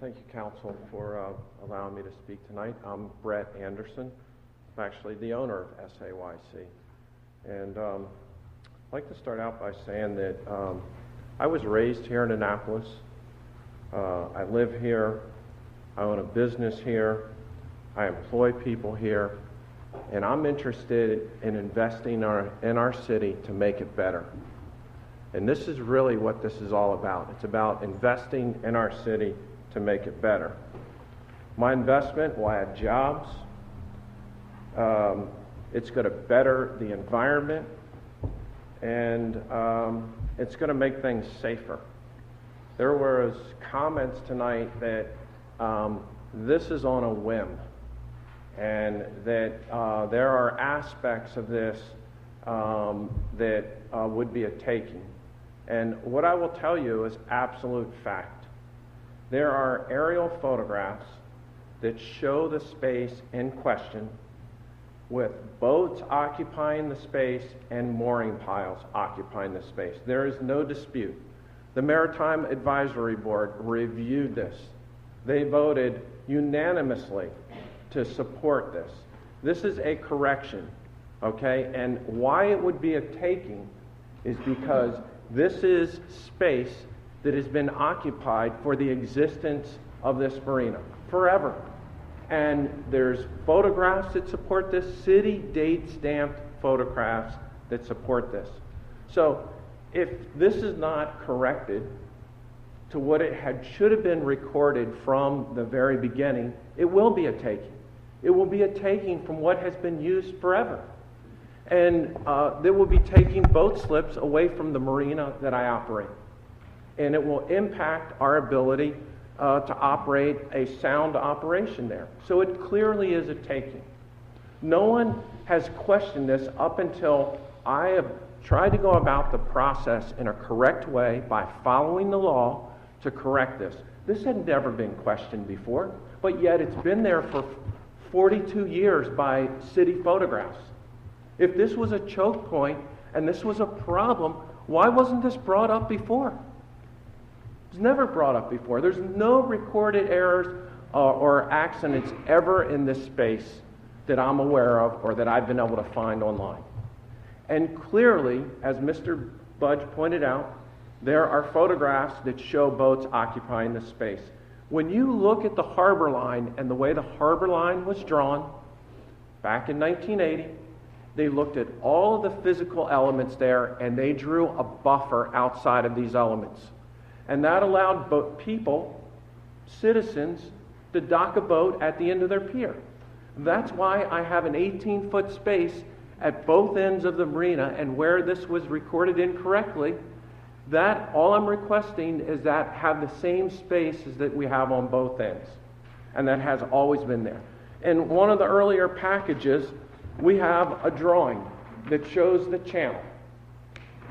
Thank you, Council, for allowing me to speak tonight. I'm Brett Anderson. I'm actually the owner of SAYC. And I'd like to start out by saying that I was raised here in Annapolis. I live here. I own a business here. I employ people here. And I'm interested in investing in our city to make it better. And this is really what this is all about. It's about investing in our city to make it better. My investment will add jobs. It's going to better the environment, and it's going to make things safer. There was comments tonight that this is on a whim, and that there are aspects of this that would be a taking. And what I will tell you is absolute fact. There are aerial photographs that show the space in question with boats occupying the space and mooring piles occupying the space. There is no dispute. The Maritime Advisory Board reviewed this. They voted unanimously to support this. This is a correction, okay? And why it would be a taking is because this is space that has been occupied for the existence of this marina forever. And there's photographs that support this, city date stamped photographs that support this. So if this is not corrected to what it should have been recorded from the very beginning, it will be a taking. It will be a taking from what has been used forever. And they will be taking boat slips away from the marina that I operate. And it will impact our ability to operate a sound operation there. So it clearly is a taking. No one has questioned this up until I have tried to go about the process in a correct way by following the law to correct this. This had never been questioned before, but yet it's been there for 42 years by city photographs. If this was a choke point and this was a problem, why wasn't this brought up before? It was never brought up before. There's no recorded errors or accidents ever in this space that I'm aware of or that I've been able to find online. And clearly, as Mr. Budge pointed out, there are photographs that show boats occupying the space. When you look at the harbor line and the way the harbor line was drawn back in 1980, they looked at all of the physical elements there and they drew a buffer outside of these elements. And that allowed people, citizens, to dock a boat at the end of their pier. That's why I have an 18-foot space at both ends of the marina, and where this was recorded incorrectly, that all I'm requesting is that have the same spaces that we have on both ends. And that has always been there. In one of the earlier packages, we have a drawing that shows the channel.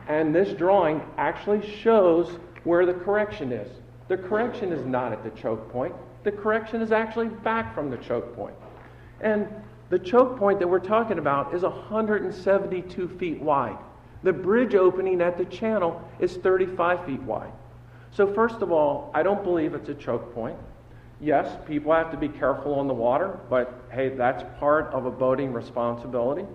And this drawing actually shows where the correction is. The correction is not at the choke point. The correction is actually back from the choke point. And the choke point that we're talking about is 172 feet wide. The bridge opening at the channel is 35 feet wide. So first of all, I don't believe it's a choke point. Yes, people have to be careful on the water, but hey, that's part of a boating responsibility.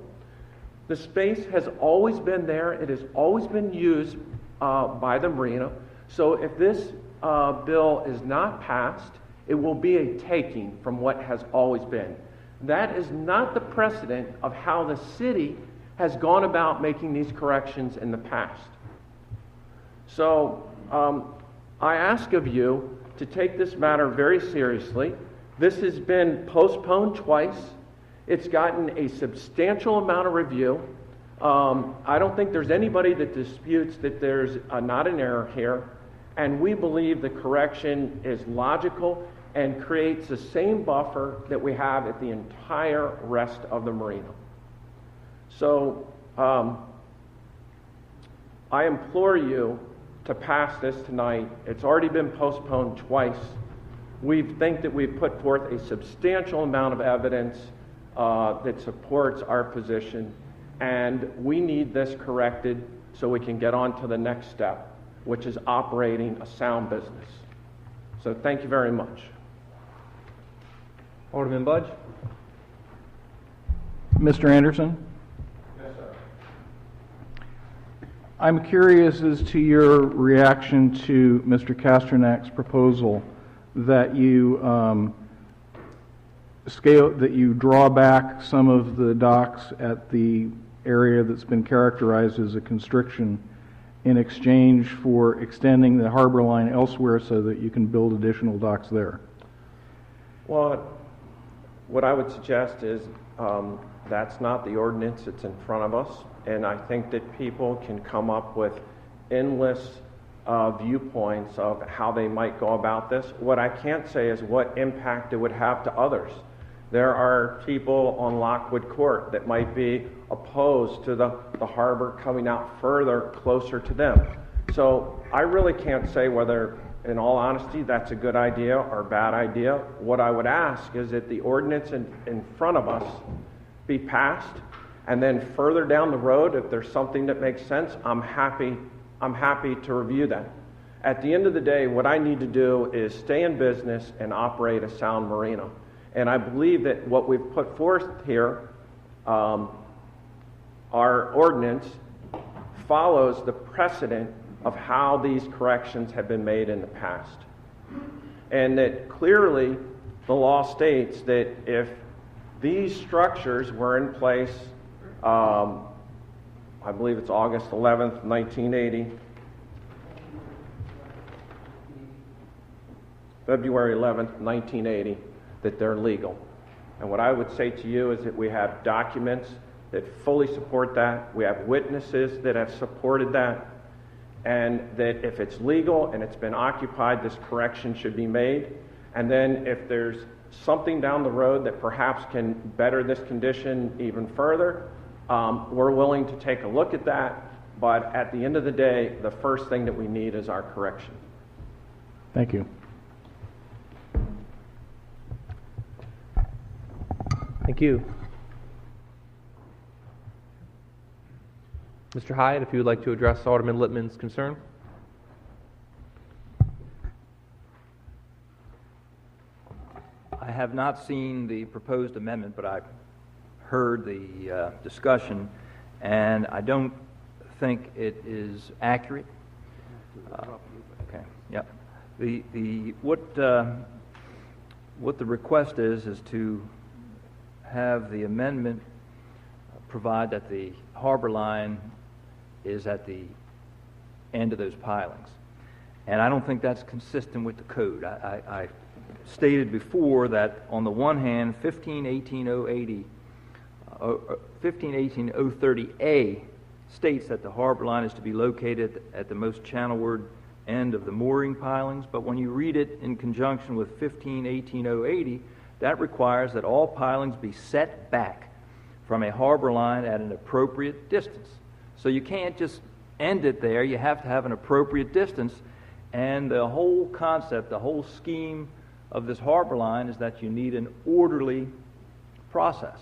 The space has always been there. It has always been used by the marina. So if this bill is not passed, it will be a taking from what has always been. That is not the precedent of how the city has gone about making these corrections in the past. So I ask of you to take this matter very seriously. This has been postponed twice. It's gotten a substantial amount of review. I don't think there's anybody that disputes that there's not an error here, and we believe the correction is logical and creates the same buffer that we have at the entire rest of the marina. So I implore you to pass this tonight. It's already been postponed twice. We think that we've put forth a substantial amount of evidence that supports our position, and we need this corrected so we can get on to the next step, which is operating a sound business. So thank you very much. Alderman Budge? Mr. Anderson? Yes, sir. I'm curious as to your reaction to Mr. Castronach's proposal that you draw back some of the docks at the area that's been characterized as a constriction in exchange for extending the harbor line elsewhere so that you can build additional docks there. Well, what I would suggest is that's not the ordinance that's in front of us, and I think that people can come up with endless viewpoints of how they might go about this. What I can't say is what impact it would have to others. There are people on Lockwood Court that might be opposed to the harbor coming out further, closer to them. So I really can't say whether, in all honesty, that's a good idea or a bad idea. What I would ask is that the ordinance in front of us be passed, and then further down the road, if there's something that makes sense, I'm happy to review that. At the end of the day, what I need to do is stay in business and operate a sound marina. And I believe that what we've put forth here, our ordinance, follows the precedent of how these corrections have been made in the past. And that clearly the law states that if these structures were in place, I believe it's August 11th, 1980, February 11th, 1980, that they're legal. And what I would say to you is that we have documents that fully support that. We have witnesses that have supported that. And that if it's legal and it's been occupied, this correction should be made. And then if there's something down the road that perhaps can better this condition even further, we're willing to take a look at that. But at the end of the day, the first thing that we need is our correction. Thank you. Thank you. Mr. Hyatt, if you would like to address Alderman Littman's concern. I have not seen the proposed amendment, but I've heard the discussion, and I don't think it is accurate. Okay. Yep. What the request is to have the amendment provide that the harbor line is at the end of those pilings. And I don't think that's consistent with the code. I stated before that on the one hand, 1518-030A states that the harbor line is to be located at the most channelward end of the mooring pilings, but when you read it in conjunction with 1518-080, that requires that all pilings be set back from a harbor line at an appropriate distance. So you can't just end it there, you have to have an appropriate distance, and the whole concept, the whole scheme of this harbor line is that you need an orderly process.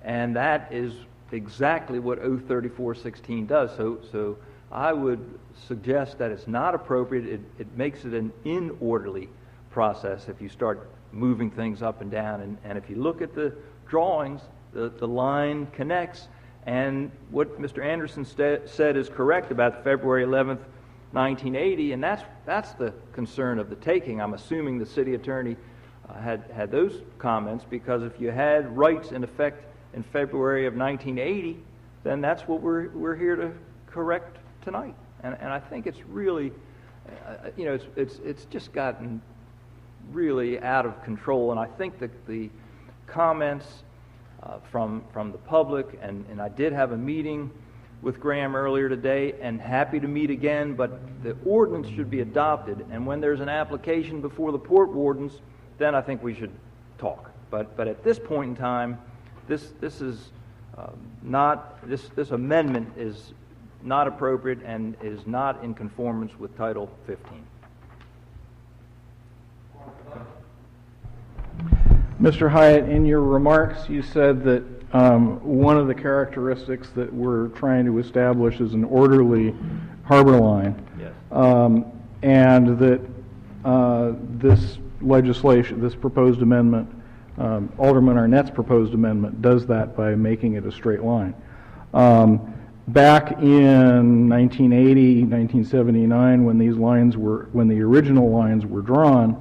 And that is exactly what 03416 does. So I would suggest that it's not appropriate. It makes it an inorderly process if you start moving things up and down. And if you look at the drawings, the line connects. And what Mr. Anderson said is correct about February 11th, 1980, and that's the concern of the taking. I'm assuming the city attorney had those comments, because if you had rights in effect in February of 1980, then that's what we're here to correct tonight. And I think it's really, it's just gotten really out of control. And I think that the comments from the public, and I did have a meeting with Graham earlier today, and happy to meet again, but the ordinance should be adopted, and when there's an application before the port wardens, then I think we should talk. But at this point in time, this amendment is not appropriate and is not in conformance with Title 15. Mr. Hyatt, in your remarks, you said that one of the characteristics that we're trying to establish is an orderly harbor line. Yes. And that this legislation, this proposed amendment, Alderman Arnett's proposed amendment, does that by making it a straight line. Back in 1980, 1979, when the original lines were drawn,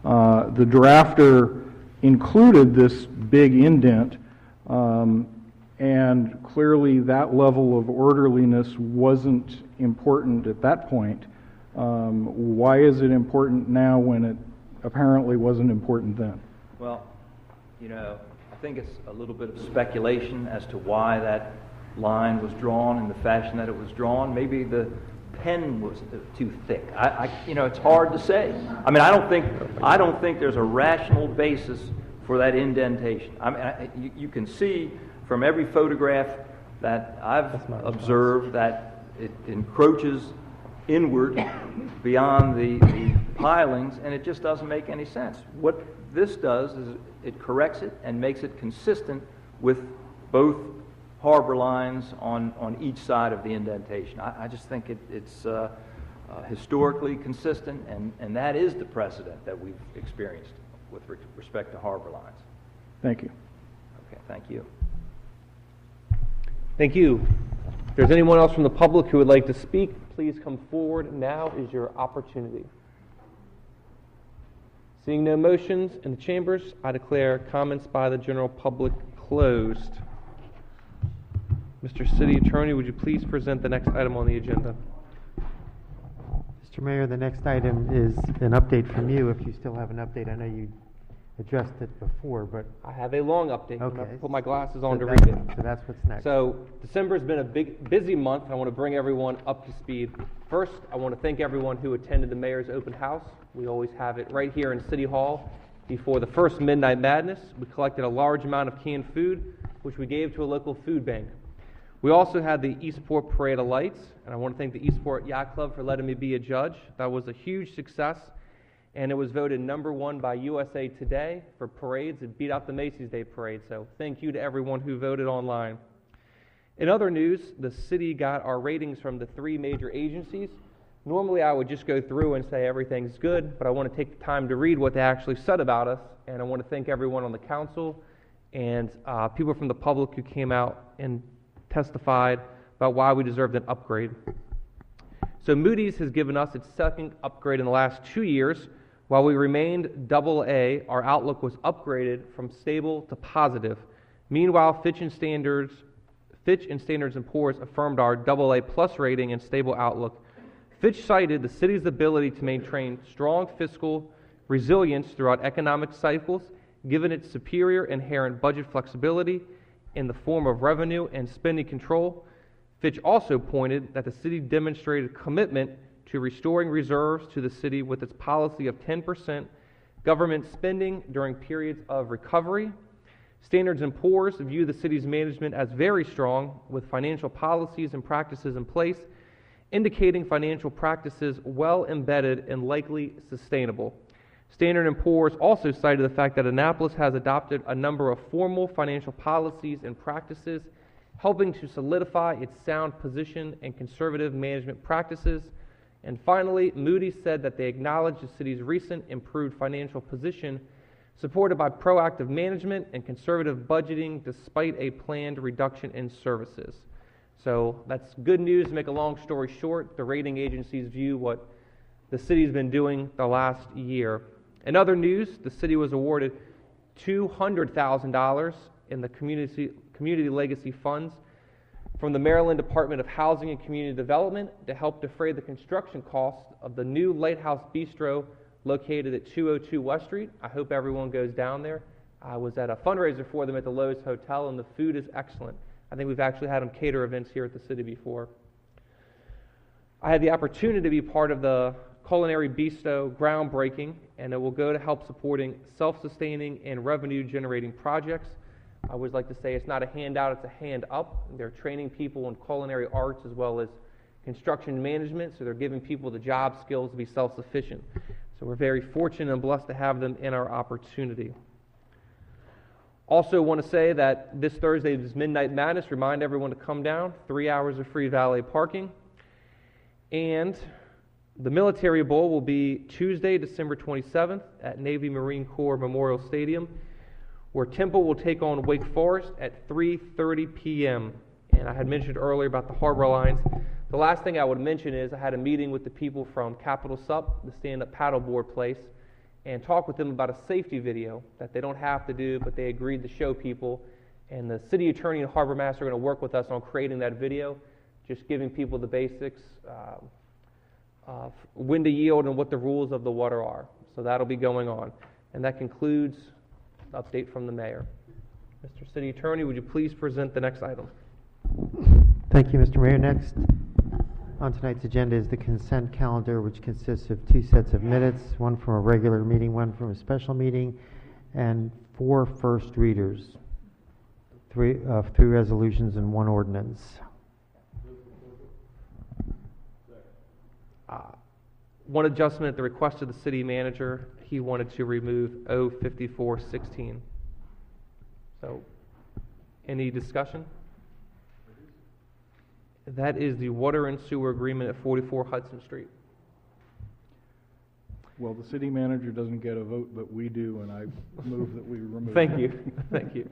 the drafter included this big indent, and clearly that level of orderliness wasn't important at that point. Why is it important now when it apparently wasn't important then? Well, I think it's a little bit of speculation as to why that line was drawn in the fashion that it was drawn. Maybe the pen was too thick. It's hard to say. I mean, I don't think there's a rational basis for that indentation. You can see from every photograph that I've observed that it encroaches inward beyond the pilings, and it just doesn't make any sense. What this does is it corrects it and makes it consistent with both harbor lines on each side of the indentation. I just think it's historically consistent, and that is the precedent that we've experienced with respect to harbor lines. Thank you. Okay, thank you. Thank you. If there's anyone else from the public who would like to speak, please come forward. Now is your opportunity. Seeing no motions in the chambers, I declare comments by the general public closed. Mr. City Attorney, would you please present the next item on the agenda? Mr. Mayor, the next item is an update from you, if you still have an update. I know you addressed it before, but... I have a long update. Okay. I'm going to put my glasses on to read it. So that's what's next. So December's been a busy month. I want to bring everyone up to speed. First, I want to thank everyone who attended the Mayor's Open House. We always have it right here in City Hall before the first Midnight Madness. We collected a large amount of canned food, which we gave to a local food bank. We also had the Eastport Parade of Lights, and I want to thank the Eastport Yacht Club for letting me be a judge. That was a huge success, and it was voted #1 by USA Today for parades. It beat out the Macy's Day Parade, so thank you to everyone who voted online. In other news, the city got our ratings from the 3 major agencies. Normally I would just go through and say everything's good, but I want to take the time to read what they actually said about us, and I want to thank everyone on the council and people from the public who came out and testified about why we deserved an upgrade. So Moody's has given us its second upgrade in the last 2 years. While we remained AA, our outlook was upgraded from stable to positive. Meanwhile, Fitch and Standards & Poor's affirmed our AA+ rating and stable outlook. Fitch cited the city's ability to maintain strong fiscal resilience throughout economic cycles, given its superior inherent budget flexibility in the form of revenue and spending control. Fitch also pointed that the city demonstrated commitment to restoring reserves to the city with its policy of 10% government spending during periods of recovery. Standards & Poor's view the city's management as very strong, with financial policies and practices in place, indicating financial practices well embedded and likely sustainable. Standard & Poor's also cited the fact that Annapolis has adopted a number of formal financial policies and practices, helping to solidify its sound position and conservative management practices. And finally, Moody's said that they acknowledge the city's recent improved financial position, supported by proactive management and conservative budgeting despite a planned reduction in services. So that's good news. To make a long story short, the rating agencies view what the city's been doing the last year. In other news, the city was awarded $200,000 in the community legacy funds from the Maryland Department of Housing and Community Development to help defray the construction costs of the new Lighthouse Bistro located at 202 West Street. I hope everyone goes down there. I was at a fundraiser for them at the Lowe's Hotel, and the food is excellent. I think we've actually had them cater events here at the city before. I had the opportunity to be part of the Culinary Bistro groundbreaking, and it will go to help supporting self-sustaining and revenue-generating projects. I always like to say it's not a handout, it's a hand up. They're training people in culinary arts as well as construction management, so they're giving people the job skills to be self-sufficient. So we're very fortunate and blessed to have them in our opportunity. Also want to say that this Thursday is Midnight Madness. Remind everyone to come down. 3 hours of free valet parking. And the Military Bowl will be Tuesday, December 27th at Navy Marine Corps Memorial Stadium, where Temple will take on Wake Forest at 3:30 p.m. And I had mentioned earlier about the Harbor Lines. The last thing I would mention is I had a meeting with the people from Capital Sup, the stand-up paddleboard place, and talk with them about a safety video that they don't have to do, but they agreed to show people. And the city attorney and harbor master are going to work with us on creating that video, just giving people the basics, when to yield and what the rules of the water are. So that'll be going on. And that concludes the update from the mayor. Mr. City Attorney, would you please present the next item? Thank you, Mr. Mayor. Next on tonight's agenda is the consent calendar, which consists of 2 sets of minutes, one from a regular meeting, one from a special meeting, and 4 first readers, 3 resolutions and 1 ordinance. One adjustment at the request of the city manager, he wanted to remove O5416. So, any discussion? That is the water and sewer agreement at 44 Hudson Street. Well, the city manager doesn't get a vote, but we do, and I move that we remove it. Thank you. Thank you.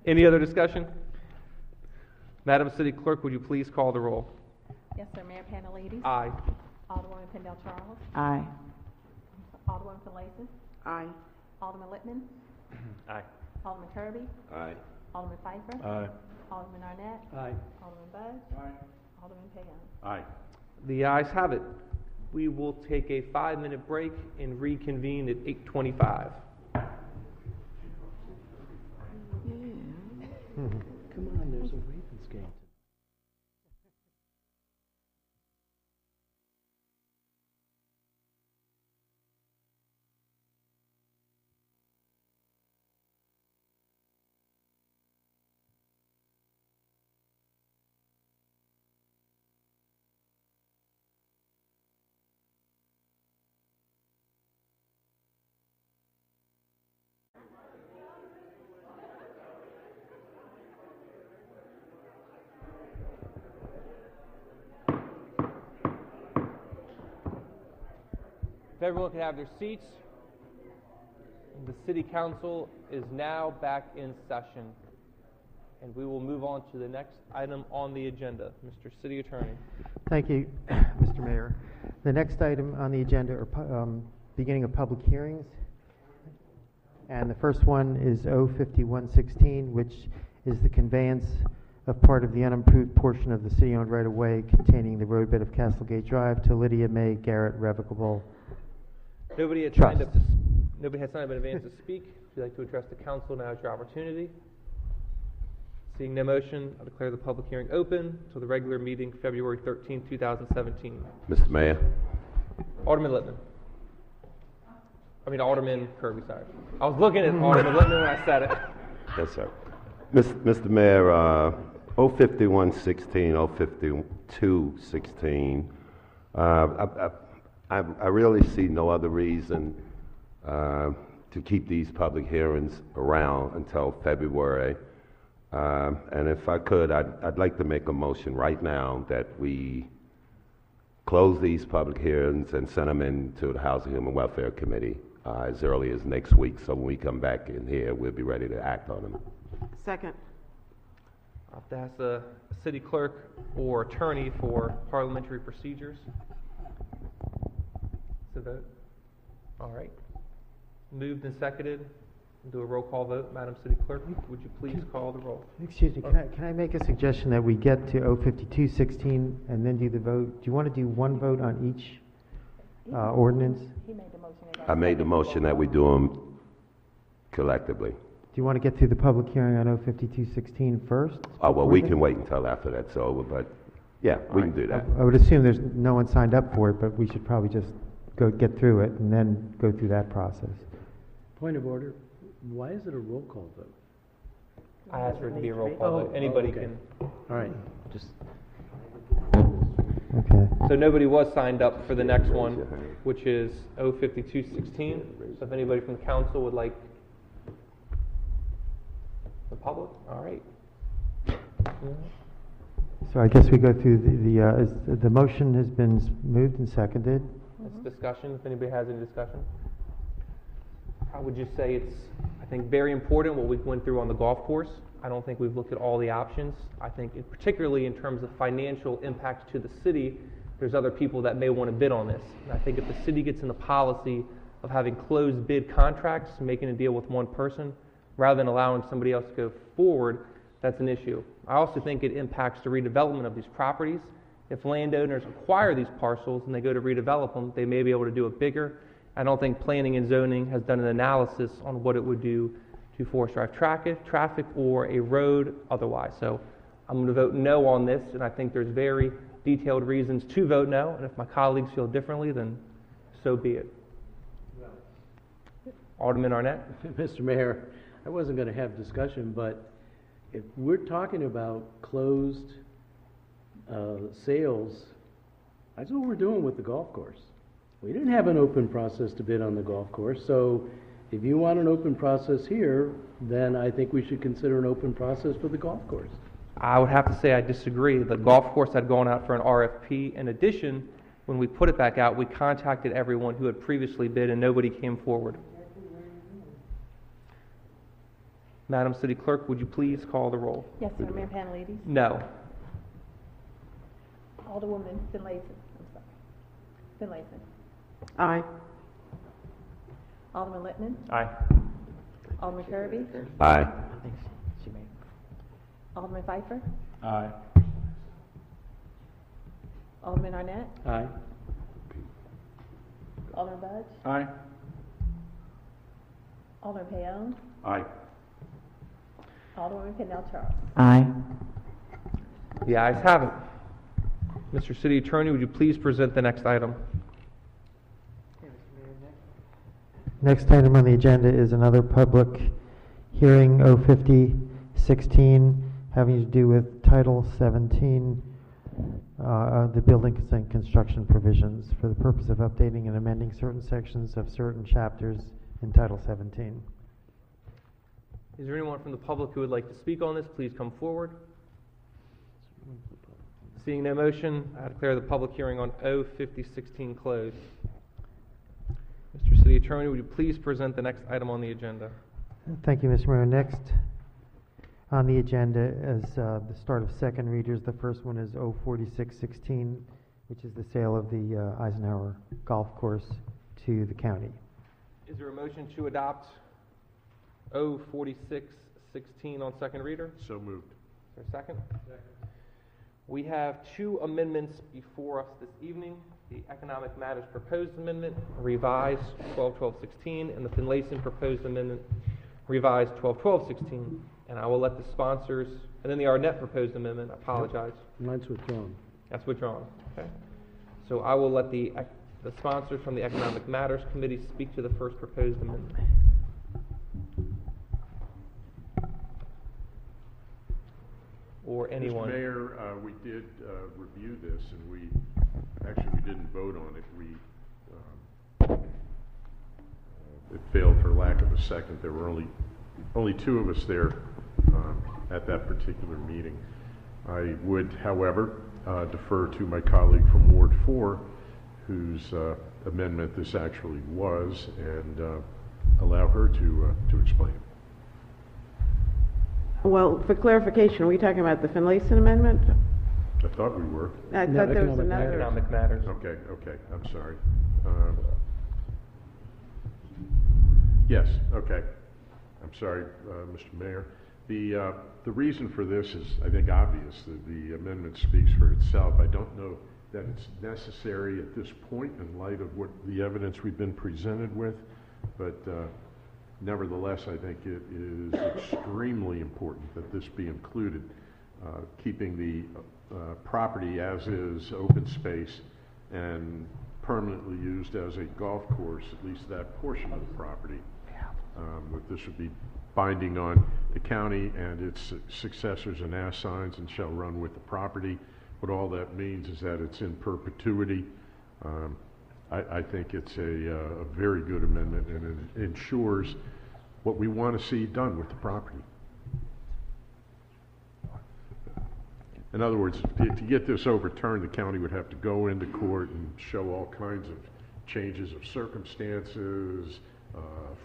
Any other discussion? Madam City Clerk, would you please call the roll? Yes, sir. Mayor Panelidis? Aye. Alderwoman Pendel Charles? Aye. Alderwoman Finlayson? Aye. Alderman Littman? Aye. Alderman Kirby? Aye. Alderman Pfeiffer? Aye. Alderman Arnett? Aye. Alderman Bud? Aye. Alderman Payan? Aye. The ayes have it. We will take a 5-minute break and reconvene at 8:25. Come on, there's a Ravens game. If everyone could have their seats, the City Council is now back in session, and we will move on to the next item on the agenda. Mr. City Attorney. Thank you, Mr. Mayor. The next item on the agenda are beginning of public hearings. And the first one is O5116, which is the conveyance of part of the unimproved portion of the city-owned right-of-way containing the roadbed of Castlegate Drive to Lydia Mae Garrett Revocable. Nobody had Trust. signed up in advance to speak. If you'd like to address the council, now is your opportunity. Seeing no motion, I declare the public hearing open until the regular meeting, February 13, 2017. Mr. Mayor, Alderman Littman. Alderman Kirby, sorry. I was looking at Alderman Littman when I said it. yes, sir. Mr. Mayor, 05116, 05216, I really see no other reason to keep these public hearings around until February. And if I could, I'd like to make a motion right now that we close these public hearings and send them into the Housing and Human Welfare Committee as early as next week, so when we come back in here, we'll be ready to act on them. Second. I'll have to ask the city clerk or attorney for parliamentary procedures to vote. All right. Moved and seconded. We'll do a roll call vote. Madam City Clerk, would you please call the roll? Excuse me, can I make a suggestion that we get to 05216 and then do the vote? Do you want to do one vote on each ordinance? He made the motion. I made the motion that we do them collectively. Do you want to get through the public hearing on 05216 first? Well, we can wait until after that's over, but yeah, we can do that. I would assume there's no one signed up for it, but we should probably just get through it and then go through that process. Point of order. Why is it a roll call vote? I asked for it to be a roll call vote. Anybody okay. can. All right. Just. Okay. So nobody was signed up for the next one, which is 05216. So if anybody from the council would like the public, all right. So I guess we go through the motion has been moved and seconded. It's discussion, if anybody has any discussion. I would just say it's, I think, very important what we went through on the golf course. I don't think we've looked at all the options. I think particularly in terms of financial impact to the city, there's other people that may want to bid on this. And I think if the city gets in the policy of having closed bid contracts, making a deal with one person, rather than allowing somebody else to go forward, that's an issue. I also think it impacts the redevelopment of these properties. If landowners acquire these parcels and they go to redevelop them, they may be able to do it bigger. I don't think planning and zoning has done an analysis on what it would do to Forest Drive traffic or a road otherwise. So I'm going to vote no on this, and I think there's very detailed reasons to vote no, and if my colleagues feel differently, then so be it. Alderman Arnett? Mr. Mayor, I wasn't going to have discussion, but if we're talking about closed sales, that's what we're doing with the golf course. We didn't have an open process to bid on the golf course, so if you want an open process here, then I think we should consider an open process for the golf course. I would have to say I disagree. The golf course had gone out for an RFP. In addition, when we put it back out, we contacted everyone who had previously bid and nobody came forward. Madam City Clerk, would you please call the roll? Yes, sir. Mayor Panelides? No. Alderwoman Finlayson? I'm sorry. Finlayson? Aye. Alderman Littman? Aye. Alderman Kirby? Aye. Alderman Pfeiffer? Aye. Alderman Arnett? Aye. Alderman Budge? Aye. Alderman Payon? Aye. Alderwoman Kendall Charles? Aye. The ayes have it. Mr. City Attorney, would you please present the next item? Next item on the agenda is another public hearing, 05016, having to do with Title 17, the building and construction provisions for the purpose of updating and amending certain sections of certain chapters in Title 17. Is there anyone from the public who would like to speak on this? Please come forward. Seeing no motion, I declare the public hearing on 05016 closed. Mr. City Attorney, would you please present the next item on the agenda? Thank you, Mr. Mayor. Next on the agenda is the start of second readers. The first one is 04616, which is the sale of the Eisenhower Golf Course to the county. Is there a motion to adopt 04616 on second reader? So moved. there a second? We have two amendments before us this evening. The Economic Matters Proposed Amendment, revised 12-12-16, and the Finlayson Proposed Amendment, revised 12-12-16. And I will let the sponsors, and then the Arnett Proposed Amendment, I apologize. Mine's withdrawn. That's withdrawn, okay. So I will let the sponsors from the Economic Matters Committee speak to the first proposed amendment. Or anyone. Mr. Mayor, we did review this, and we didn't vote on it. It failed for lack of a second. There were only two of us there at that particular meeting. I would, however, defer to my colleague from Ward 4, whose amendment this actually was, and allow her to explain it. Well, for clarification, are we talking about the Finlayson amendment? I thought we were. I thought there was another. Economic Matters. Okay, I'm sorry. Yes, okay. I'm sorry, Mr. Mayor. The reason for this is, I think, obvious. The amendment speaks for itself. I don't know that it's necessary at this point in light of what the evidence we've been presented with, but nevertheless, I think it is extremely important that this be included, keeping the property as is open space and permanently used as a golf course, at least that portion of the property. That this would be binding on the county and its successors and assigns and shall run with the property. What all that means is that it's in perpetuity. I think it's a very good amendment, and it ensures what we want to see done with the property. In other words, to get this overturned, the county would have to go into court and show all kinds of changes of circumstances,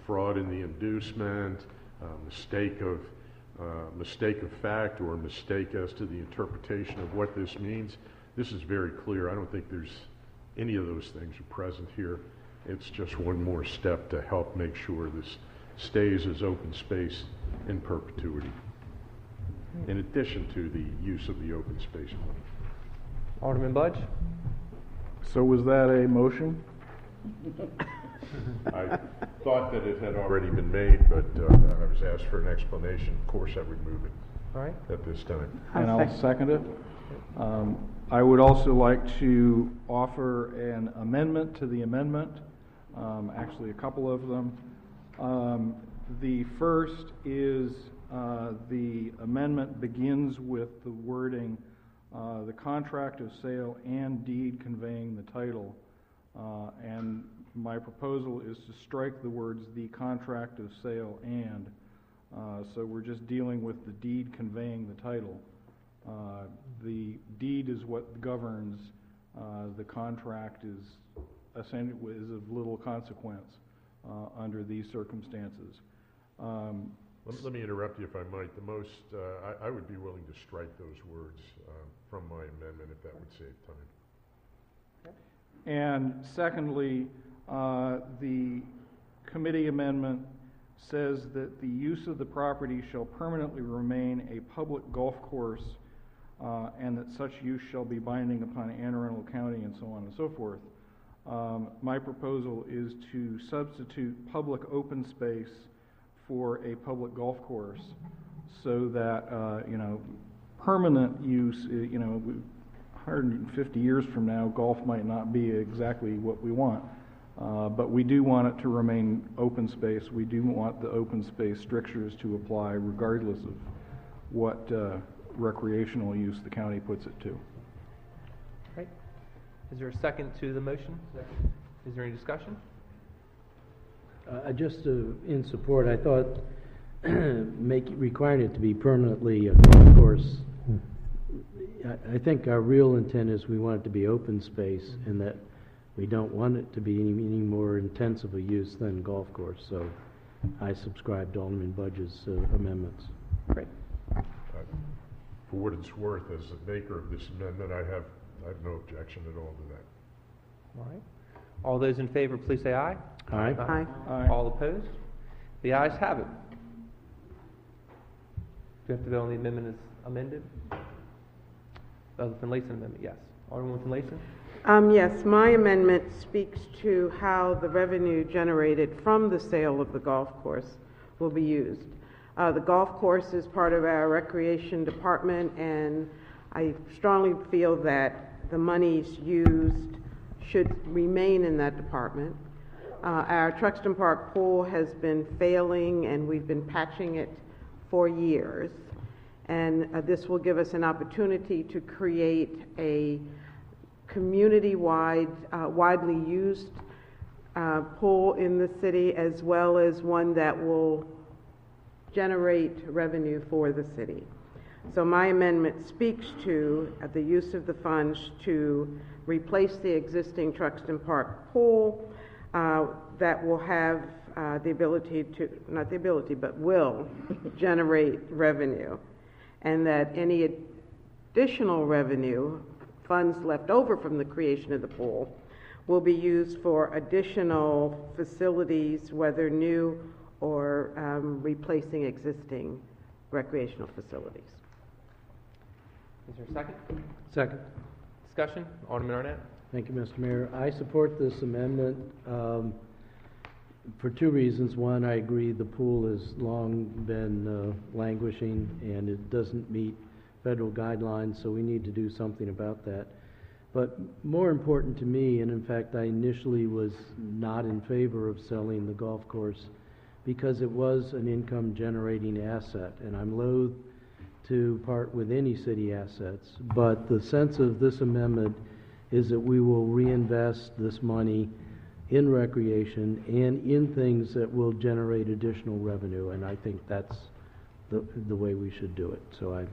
fraud in the inducement, mistake of fact, or mistake as to the interpretation of what this means. This is very clear. I don't think there's any of those things are present here. It's just one more step to help make sure this stays as open space in perpetuity, in addition to the use of the open space money. Alderman Budge? So was that a motion? I thought that it had already been made, but I was asked for an explanation. Of course, I would move it All right. at this time. And I'll second it. I would also like to offer an amendment to the amendment, actually a couple of them. The first is the amendment begins with the wording, the contract of sale and deed conveying the title. And my proposal is to strike the words the contract of sale and. So we're just dealing with the deed conveying the title. The deed is what governs. The contract is essentially is of little consequence under these circumstances. Let me interrupt you if I might. I would be willing to strike those words from my amendment if that would save time. And secondly, the committee amendment says that the use of the property shall permanently remain a public golf course, and that such use shall be binding upon Anne Arundel County, and so on and so forth. My proposal is to substitute public open space for a public golf course, so that permanent use, 150 years from now, golf might not be exactly what we want. But we do want it to remain open space. We do want the open space strictures to apply regardless of what recreational use the county puts it to. Right. Is there a second to the motion? Second. Is there any discussion? Just in support, I thought requiring it to be permanently a golf course, I think our real intent is we want it to be open space, and that we don't want it to be any more intensive a use than golf course. So I subscribe to Alderman Budge's amendments. Great. For what it's worth, as the maker of this amendment, I have no objection at all to that. All right. All those in favor, please say aye. Aye. Aye. Aye. All opposed? The ayes have it. Do you have to vote on the amendment amended? The Finlayson amendment, yes. Alderman Finlayson? Yes, my amendment speaks to how the revenue generated from the sale of the golf course will be used. The golf course is part of our recreation department, and I strongly feel that the monies used should remain in that department. Our Truxton Park pool has been failing, and we've been patching it for years. And this will give us an opportunity to create a community-wide, widely used pool in the city, as well as one that will generate revenue for the city. So my amendment speaks to the use of the funds to replace the existing Truxton Park pool that will have the ability to, not the ability, but will generate revenue. And that any additional revenue, funds left over from the creation of the pool, will be used for additional facilities, whether new or replacing existing recreational facilities. Is there a second? Second. Discussion? Alderman Arnett? Thank you, Mr. Mayor. I support this amendment for two reasons. One, I agree the pool has long been languishing and it doesn't meet federal guidelines, so we need to do something about that. But more important to me, and in fact I initially was not in favor of selling the golf course because it was an income generating asset, and I'm loath to part with any city assets. But the sense of this amendment is that we will reinvest this money in recreation and in things that will generate additional revenue, and I think that's the way we should do it. So I'm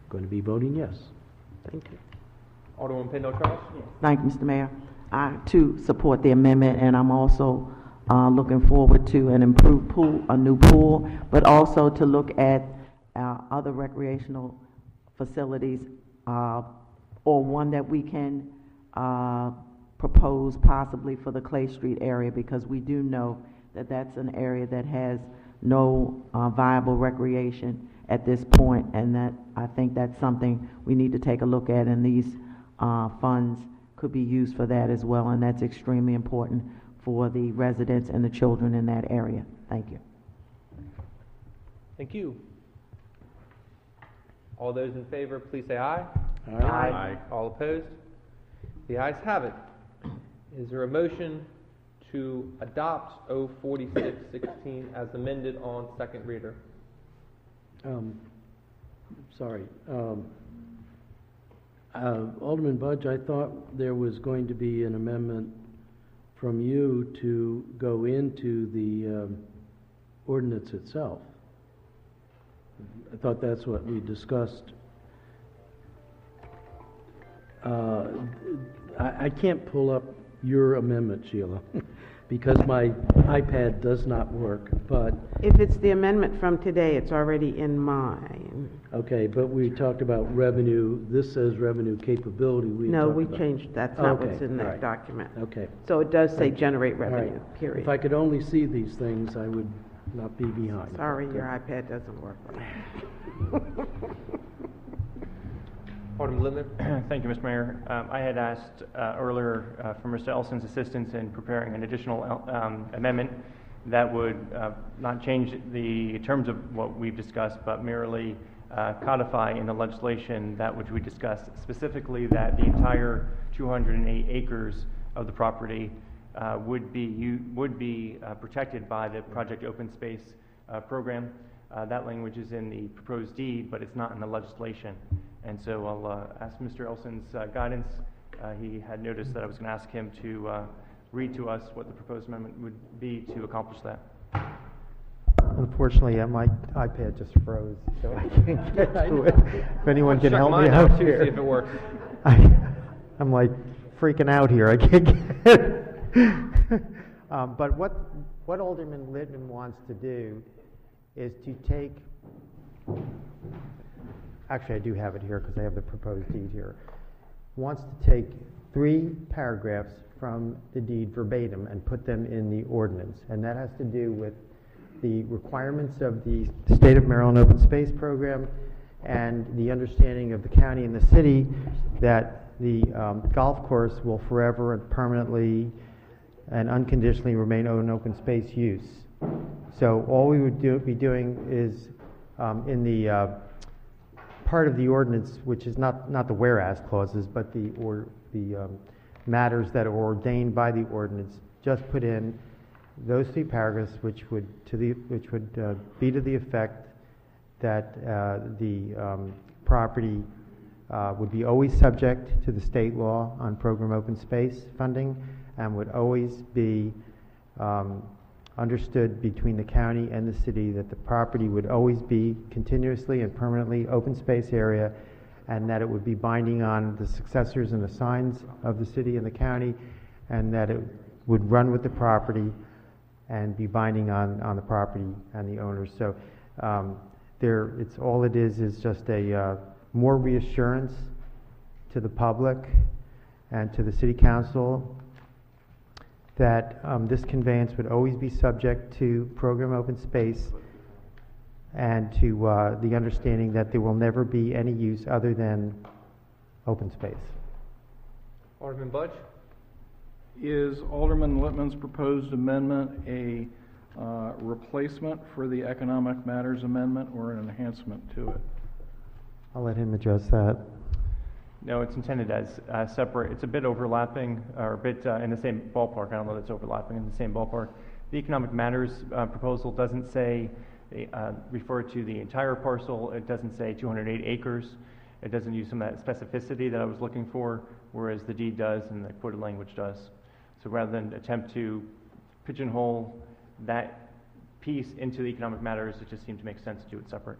going to be voting yes. Thank you. Alderman Pendle Charles? Thank you, Mr. Mayor. I too support the amendment, and I'm also looking forward to an improved pool, a new pool, but also to look at other recreational facilities, or one that we can propose possibly for the Clay Street area, because we do know that that's an area that has no viable recreation at this point, and that I think that's something we need to take a look at, and these funds could be used for that as well, and that's extremely important for the residents and the children in that area. Thank you. Thank you. All those in favor, please say aye. Aye. Aye. All opposed? The ayes have it. Is there a motion to adopt 04616 as amended on second reader? Sorry. Alderman Budge, I thought there was going to be an amendment from you to go into the ordinance itself. I thought that's what we discussed. I can't pull up your amendment, Sheila, because my iPad does not work, but... If it's the amendment from today, it's already in mine. Okay, but we talked about revenue. This says revenue capability. No, we changed, that's not what's in that document. Okay. So it does say generate revenue, period. If I could only see these things, I would not be behind. Sorry, your iPad doesn't work right. Alderman Littman? Thank you, Mr. Mayor. I had asked earlier for Mr. Elson's assistance in preparing an additional amendment that would not change the terms of what we've discussed, but merely codify in the legislation that which we discussed, specifically that the entire 208 acres of the property would be protected by the Project Open Space program. That language is in the proposed deed, but it's not in the legislation. And so I'll ask Mr. Elson's guidance. He had noticed that I was going to ask him to read to us what the proposed amendment would be to accomplish that. Unfortunately, my iPad just froze, so I can't get to it. If anyone can help me out too, here. see if it works. I'm like freaking out here. I can't get it. But what Alderman Littman wants to do is to take... Actually, I do have it here because I have the proposed deed here. Wants to take 3 paragraphs from the deed verbatim and put them in the ordinance. And that has to do with the requirements of the State of Maryland Open Space Program and the understanding of the county and the city that the golf course will forever and permanently and unconditionally remain an open space use. So all we would be doing is in the part of the ordinance, which is not the whereas clauses, but the matters that are ordained by the ordinance, just put in those 3 paragraphs, which would be to the effect that the property would be always subject to the state law on program open space funding, and would always be understood between the county and the city that the property would always be continuously and permanently open space area, and that it would be binding on the successors and assigns of the city and the county, and that it would run with the property and be binding on the property and the owners. So it's all it is just a more reassurance to the public and to the city council that this conveyance would always be subject to program open space, and to the understanding that there will never be any use other than open space. Alderman Budge? Is Alderman Lippman's proposed amendment a replacement for the Economic Matters Amendment or an enhancement to it? I'll let him address that. No, it's intended as separate. It's a bit overlapping, or a bit in the same ballpark. I don't know that it's overlapping in the same ballpark. The Economic Matters proposal doesn't say, refer to the entire parcel. It doesn't say 208 acres. It doesn't use some of that specificity that I was looking for, whereas the deed does and the quoted language does. So rather than attempt to pigeonhole that piece into the Economic Matters, it just seemed to make sense to do it separate.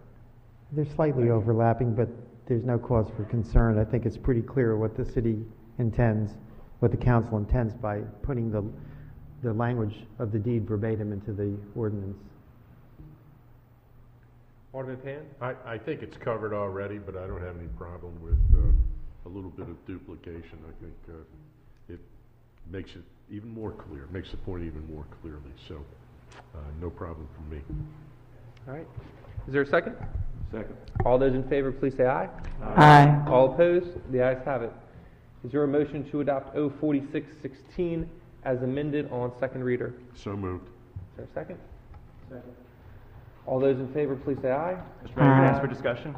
They're slightly overlapping, but there's no cause for concern. I think it's pretty clear what the city intends, what the council intends by putting the language of the deed verbatim into the ordinance. Alderman Pan? I think it's covered already, but I don't have any problem with a little bit of duplication. I think it makes it even more clear, makes the point even more clearly. So no problem for me. All right. Is there a second? Second. All those in favor, please say aye. Aye. All opposed? The ayes have it. Is there a motion to adopt O4616 as amended on second reader? So moved. Is there a second? Second. All those in favor, please say aye. Mr. Mayor, can I ask for discussion?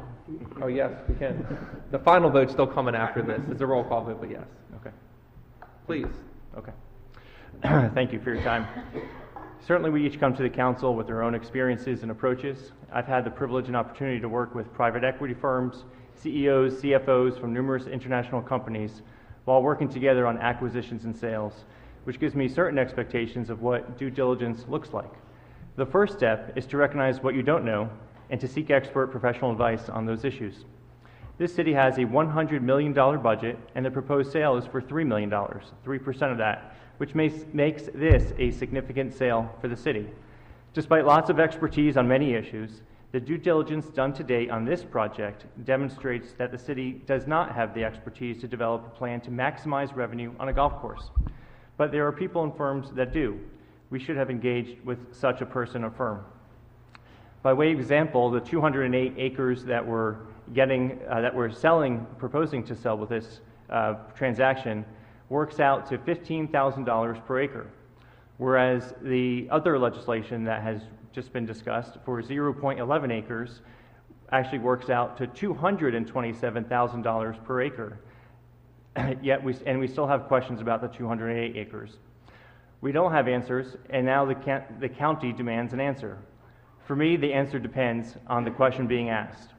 Oh, yes, we can. The final vote's still coming after this. It's a roll call vote, but yes. Okay. Please. Okay. Thank you for your time. Certainly we each come to the council with our own experiences and approaches. I've had the privilege and opportunity to work with private equity firms, CEOs, CFOs from numerous international companies while working together on acquisitions and sales, which gives me certain expectations of what due diligence looks like. The first step is to recognize what you don't know and to seek expert professional advice on those issues. This city has a $100 million budget, and the proposed sale is for $3 million, 3% of that, which makes this a significant sale for the city. Despite lots of expertise on many issues, the due diligence done to date on this project demonstrates that the city does not have the expertise to develop a plan to maximize revenue on a golf course. But there are people and firms that do. We should have engaged with such a person or firm. By way of example, the 208 acres that we're proposing to sell with this transaction works out to $15,000 per acre, whereas the other legislation that has just been discussed for 0.11 acres actually works out to $227,000 per acre. Yet we still have questions about the 208 acres. We don't have answers, and now the county demands an answer. For me, the answer depends on the question being asked.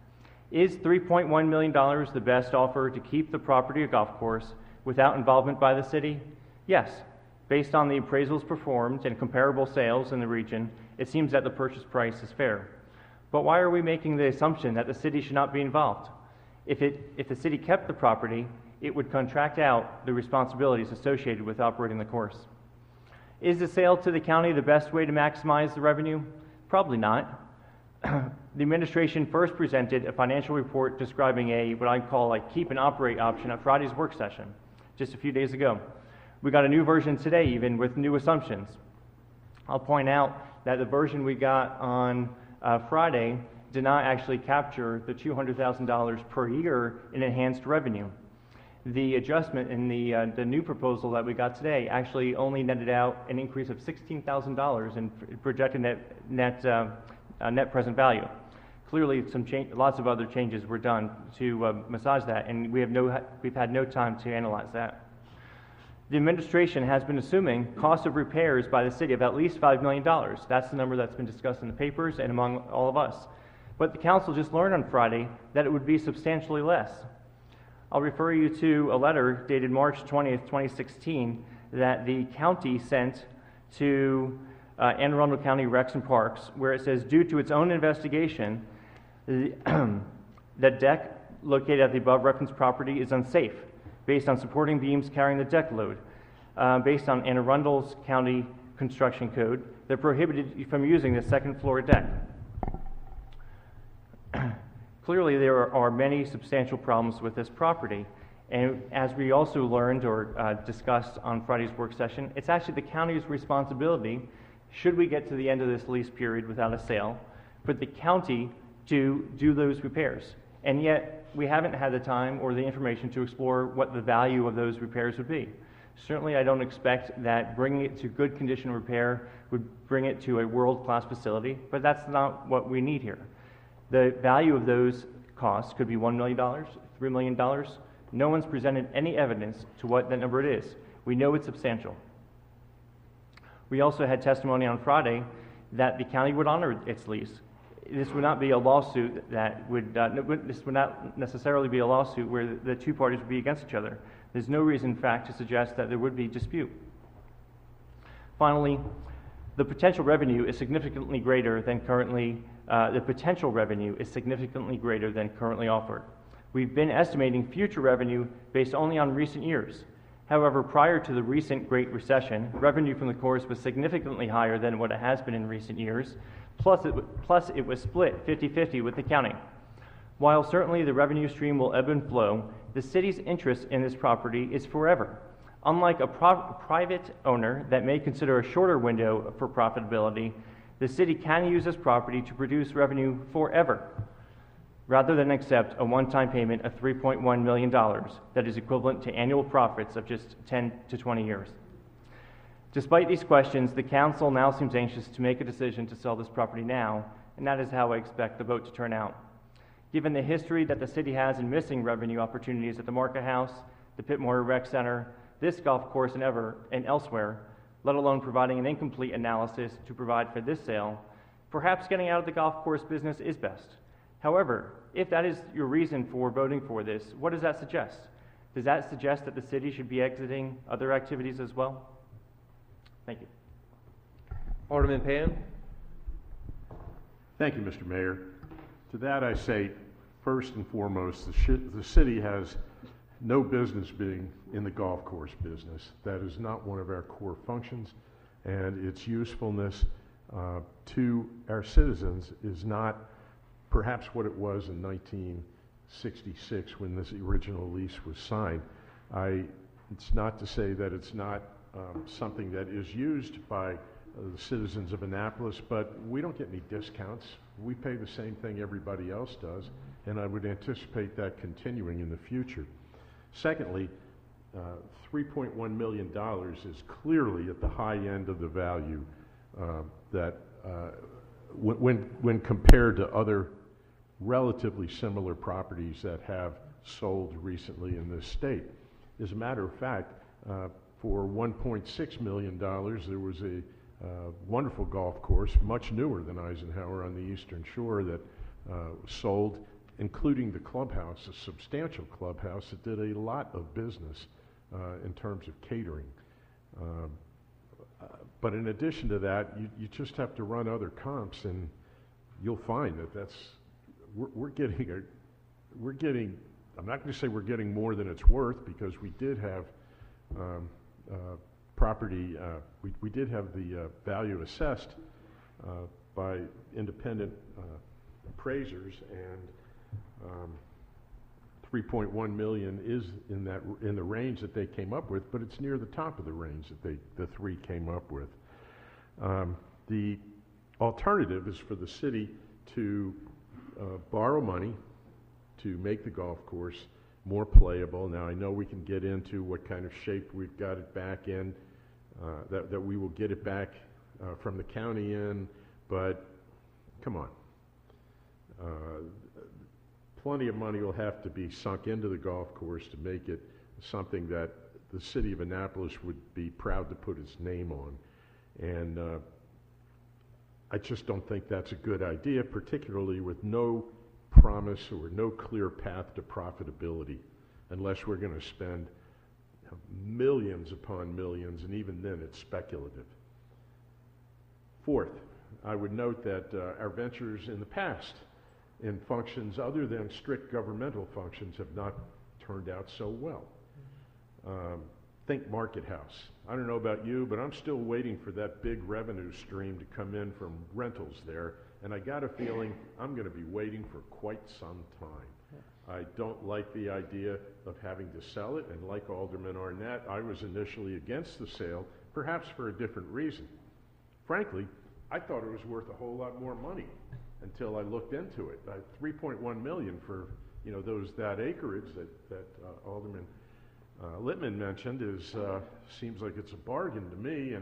Is $3.1 million the best offer to keep the property a golf course without involvement by the city? Yes. Based on the appraisals performed and comparable sales in the region, it seems that the purchase price is fair. But why are we making the assumption that the city should not be involved? If the city kept the property, it would contract out the responsibilities associated with operating the course. Is the sale to the county the best way to maximize the revenue? Probably not. The administration first presented a financial report describing what I call a keep and operate option at Friday's work session, just a few days ago. We got a new version today, even with new assumptions. I'll point out that the version we got on Friday did not actually capture the $200,000 per year in enhanced revenue. The adjustment in the new proposal that we got today actually only netted out an increase of $16,000 in projected net present value. Clearly, lots of other changes were done to massage that, and we've had no time to analyze that. The administration has been assuming cost of repairs by the city of at least $5 million. That's the number that's been discussed in the papers and among all of us. But the council just learned on Friday that it would be substantially less. I'll refer you to a letter dated March 20th, 2016, that the county sent to Anne Arundel County Recs and Parks, where it says, due to its own investigation, the deck located at the above referenced property is unsafe, based on supporting beams carrying the deck load, based on Anne Arundel's County Construction Code that prohibited you from using the second floor deck. Clearly, there are many substantial problems with this property, and as we also learned or discussed on Friday's work session, it's actually the county's responsibility, should we get to the end of this lease period without a sale, for the county to do those repairs. And yet, we haven't had the time or the information to explore what the value of those repairs would be. Certainly, I don't expect that bringing it to good condition repair would bring it to a world-class facility, but that's not what we need here. The value of those costs could be $1 million, $3 million. No one's presented any evidence to what that number it is. We know it's substantial. We also had testimony on Friday that the county would honor its lease. This would not be a lawsuit that would, this would not necessarily be a lawsuit where the two parties would be against each other. There's no reason, in fact, to suggest that there would be dispute. Finally, the potential revenue is significantly greater than currently offered. We've been estimating future revenue based only on recent years. However, prior to the recent Great Recession, revenue from the course was significantly higher than what it has been in recent years, plus it was split 50-50 with the county. While certainly the revenue stream will ebb and flow, the city's interest in this property is forever. Unlike a private owner that may consider a shorter window for profitability, the city can use this property to produce revenue forever, rather than accept a one-time payment of $3.1 million that is equivalent to annual profits of just 10 to 20 years. Despite these questions, the council now seems anxious to make a decision to sell this property now, and that is how I expect the vote to turn out. Given the history that the city has in missing revenue opportunities at the Market House, the Pitmore Rec Center, this golf course and elsewhere, let alone providing an incomplete analysis to provide for this sale, perhaps getting out of the golf course business is best. However, if that is your reason for voting for this, what does that suggest? Does that suggest that the city should be exiting other activities as well? Thank you. Alderman Pan. Thank you, Mr. Mayor. To that I say, first and foremost, the city has no business being in the golf course business. That is not one of our core functions, and its usefulness to our citizens is not perhaps what it was in 1966 when this original lease was signed. It's not to say that it's not something that is used by the citizens of Annapolis, but we don't get any discounts. We pay the same thing everybody else does, and I would anticipate that continuing in the future. Secondly, $3.1 million is clearly at the high end of the value that when compared to other relatively similar properties that have sold recently in this state. As a matter of fact, for $1.6 million, there was a wonderful golf course, much newer than Eisenhower on the Eastern Shore, that sold, including the clubhouse, a substantial clubhouse that did a lot of business in terms of catering. But in addition to that, you just have to run other comps, and you'll find that we're getting, I'm not going to say we're getting more than it's worth, because we did have property, we did have the value assessed by independent appraisers, and 3.1 million is in the range that they came up with, but it's near the top of the range that the three came up with. The alternative is for the city to borrow money to make the golf course more playable. Now, I know we can get into what kind of shape we've got it back in, that we will get it back from the county in, but come on. Plenty of money will have to be sunk into the golf course to make it something that the city of Annapolis would be proud to put its name on. And I just don't think that's a good idea, particularly with no promise or no clear path to profitability, unless we're going to spend millions upon millions, and even then it's speculative. Fourth, I would note that our ventures in the past in functions other than strict governmental functions have not turned out so well. Think Market House. I don't know about you, but I'm still waiting for that big revenue stream to come in from rentals there, and I got a feeling I'm going to be waiting for quite some time. I don't like the idea of having to sell it, and like Alderman Arnett, I was initially against the sale, perhaps for a different reason. Frankly, I thought it was worth a whole lot more money until I looked into it. $3.1 million for that acreage that Alderman Littman mentioned seems like it's a bargain to me.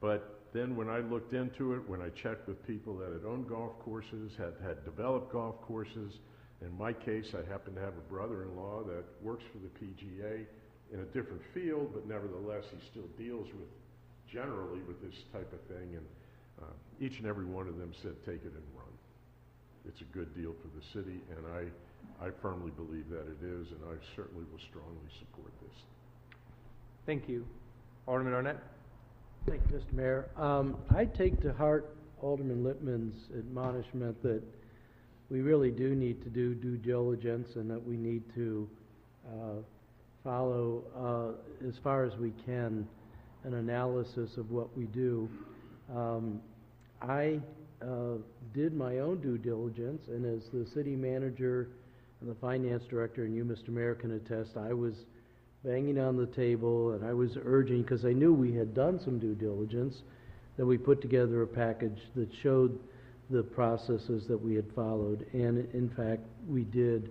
But then when I looked into it, when I checked with people that had owned golf courses, had developed golf courses, in my case, I happen to have a brother-in-law that works for the PGA in a different field, but nevertheless he still deals generally with this type of thing, and each and every one of them said, take it and run. It's a good deal for the city, and I firmly believe that it is, and I certainly will strongly support this. Thank you. Alderman Arnett? Thank you, Mr. Mayor. I take to heart Alderman Littman's admonishment that we really do need to do due diligence, and that we need to follow, as far as we can, an analysis of what we do. I did my own due diligence, and as the city manager and the finance director, and you, Mr. Mayor, can attest, I was banging on the table and I was urging, because I knew we had done some due diligence, that we put together a package that showed the processes that we had followed, and in fact we did.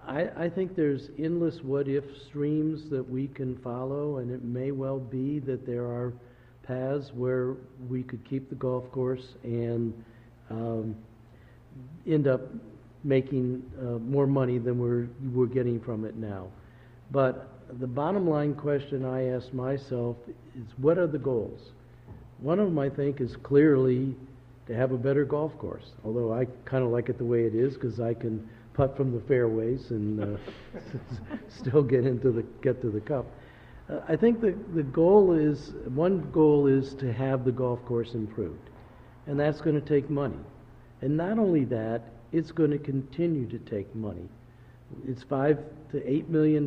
I think there's endless what-if streams that we can follow, and it may well be that there are paths where we could keep the golf course and end up making more money than we're getting from it now. But the bottom line question I ask myself is, what are the goals? One of them, I think, is clearly to have a better golf course, although I kind of like it the way it is, because I can putt from the fairways and still get to the cup. I think one goal is to have the golf course improved, and that's going to take money. And not only that, it's going to continue to take money. It's $5 to $8 million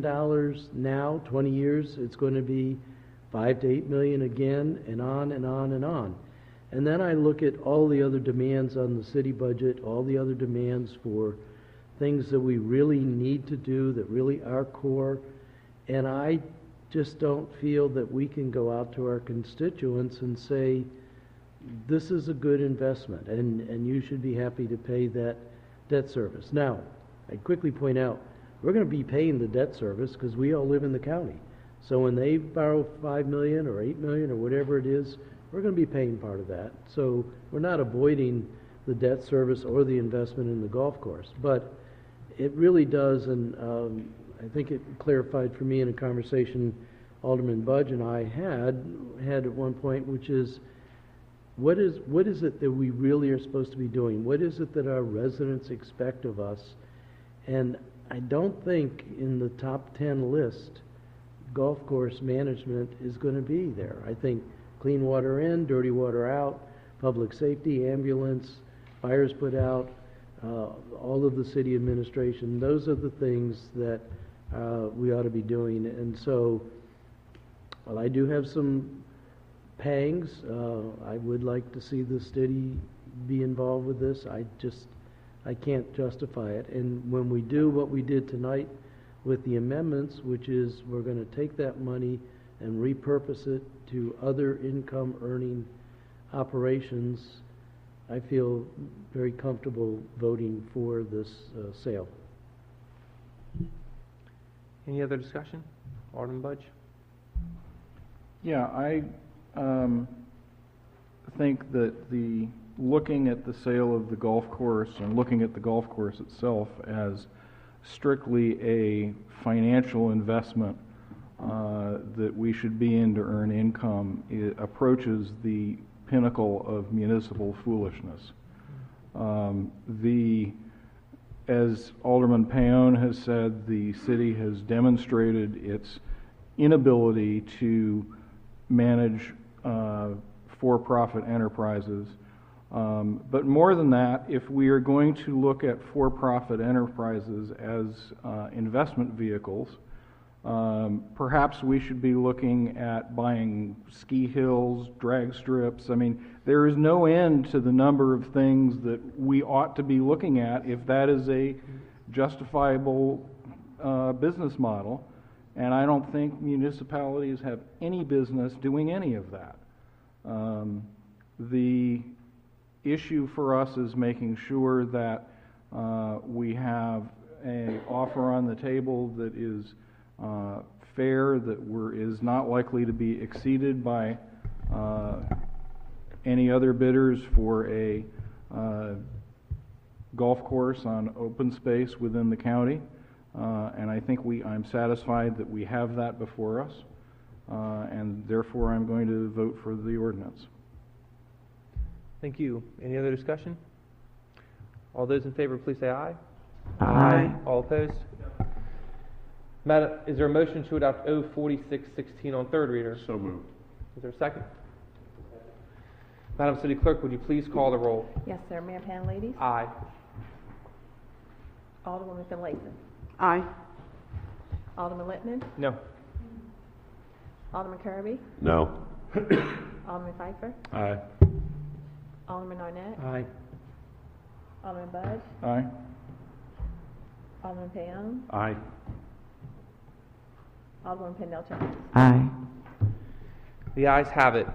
now. 20 years, it's going to be $5 to $8 million again, and on and on and on. And then I look at all the other demands on the city budget, all the other demands for things that we really need to do, that really are core, and I just don't feel that we can go out to our constituents and say, this is a good investment, and you should be happy to pay that debt service. Now, I'd quickly point out, we're going to be paying the debt service because we all live in the county. So when they borrow $5 million or $8 million or whatever it is, we're going to be paying part of that. So we're not avoiding the debt service or the investment in the golf course. But it really does, and I think it clarified for me in a conversation Alderman Budge and I had at one point, which is, what is it that we really are supposed to be doing? What is it that our residents expect of us? And I don't think in the top 10 list, golf course management is going to be there. I think clean water in, dirty water out, public safety, ambulance, fires put out, all of the city administration, those are the things that we ought to be doing. And so, while I do have some pangs, I would like to see the city be involved with this. I can't justify it. And when we do what we did tonight with the amendments, which is we're going to take that money and repurpose it to other income earning operations, I feel very comfortable voting for this sale. Any other discussion? Alderman Budge? Yeah, I think that looking at the sale of the golf course and looking at the golf course itself as strictly a financial investment that we should be in to earn income, it approaches the pinnacle of municipal foolishness. As Alderman Paone has said, the city has demonstrated its inability to manage for-profit enterprises. But more than that, if we are going to look at for-profit enterprises as investment vehicles, perhaps we should be looking at buying ski hills, drag strips. I mean, there is no end to the number of things that we ought to be looking at if that is a justifiable business model. And I don't think municipalities have any business doing any of that. The issue for us is making sure that we have an offer on the table that is fair, that is not likely to be exceeded by any other bidders for a golf course on open space within the county. And I think I'm satisfied that we have that before us, and therefore I'm going to vote for the ordinance. Thank you. Any other discussion? All those in favor, please say aye. Aye. All opposed? Madam, is there a motion to adopt O 4616 on third reader? So moved. Is there a second? Madam City Clerk, would you please call the roll? Yes, sir. Mayor Panladies? Aye. Alderwoman Finlayson? Aye. Alderman Littman? No. Alderman Kirby? No. Alderman Pfeiffer? Aye. Alderman Arnett? Aye. Alderman Budge? Aye. Alderman Paone? Aye. Alderman Pendleton? Aye. The ayes have it.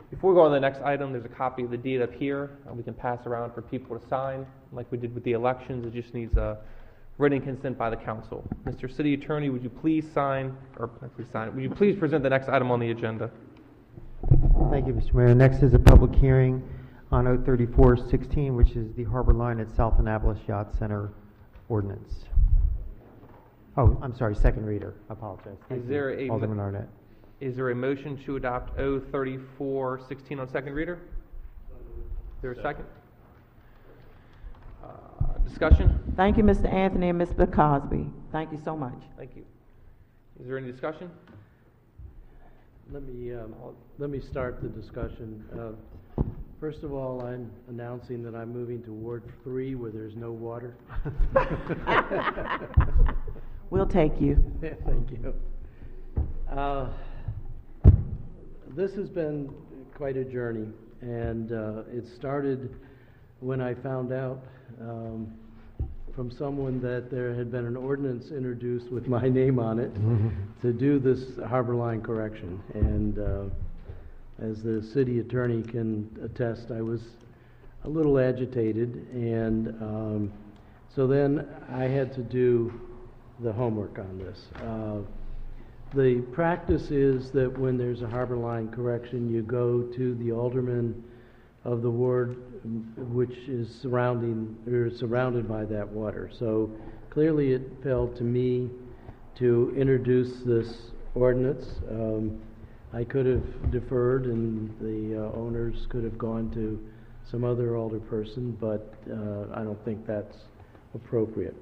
Before we go on to the next item, there's a copy of the deed up here. We can pass around for people to sign, like we did with the elections. It just needs a written consent by the council. Mr. City Attorney, would you please sign, or not please sign, would you please present the next item on the agenda? Thank you, Mr. Mayor. Next is a public hearing on O 3416, which is the Harbor Line at South Annapolis Yacht Center ordinance. Oh, I'm sorry, second reader. I apologize. Thank Is you, there a Alderman Arnett. Is there a motion to adopt O 3416 on second reader? Is there a second? Discussion? Thank you, Mr. Anthony and Mr. Cosby. Thank you so much. Thank you. Is there any discussion? Let me start the discussion. First of all, I'm announcing that I'm moving to Ward 3 where there's no water. We'll take you. Thank you. This has been quite a journey, and it started when I found out from someone that there had been an ordinance introduced with my name on it to do this harbor line correction. And as the city attorney can attest, I was a little agitated, and so then I had to do the homework on this. The practice is that when there's a harbor line correction, you go to the alderman of the ward which is surrounded by that water. So clearly it fell to me to introduce this ordinance. I could have deferred and the owners could have gone to some other alderperson, but I don't think that's appropriate.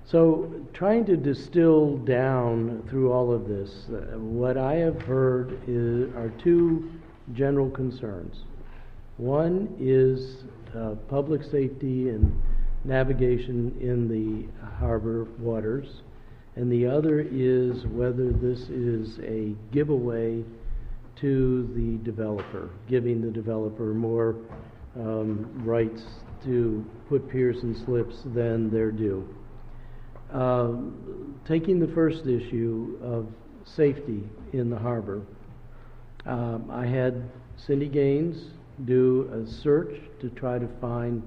So trying to distill down through all of this, what I have heard are two general concerns. One is public safety and navigation in the harbor waters, and the other is whether this is a giveaway to the developer, giving the developer more rights to put piers and slips than they're due. Taking the first issue of safety in the harbor, I had Cindy Gaines do a search to try to find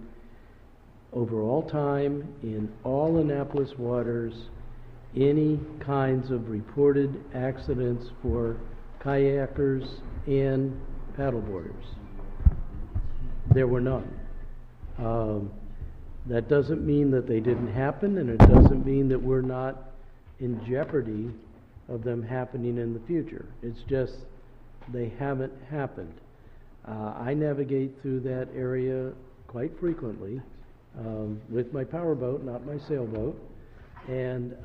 over all time in all Annapolis waters any kinds of reported accidents for kayakers and paddleboarders. There were none. That doesn't mean that they didn't happen, and it doesn't mean that we're not in jeopardy of them happening in the future. It's just they haven't happened. I navigate through that area quite frequently with my powerboat, not my sailboat, and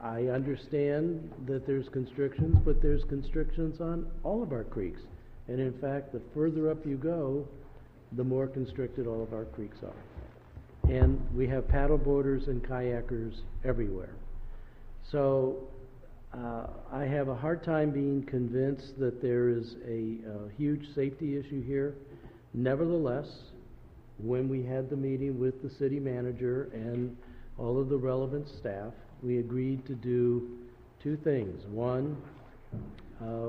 I understand that there's constrictions, but there's constrictions on all of our creeks. And in fact, the further up you go, the more constricted all of our creeks are. And we have paddleboarders and kayakers everywhere. So I have a hard time being convinced that there is a huge safety issue here. Nevertheless, when we had the meeting with the city manager and all of the relevant staff, we agreed to do two things. One,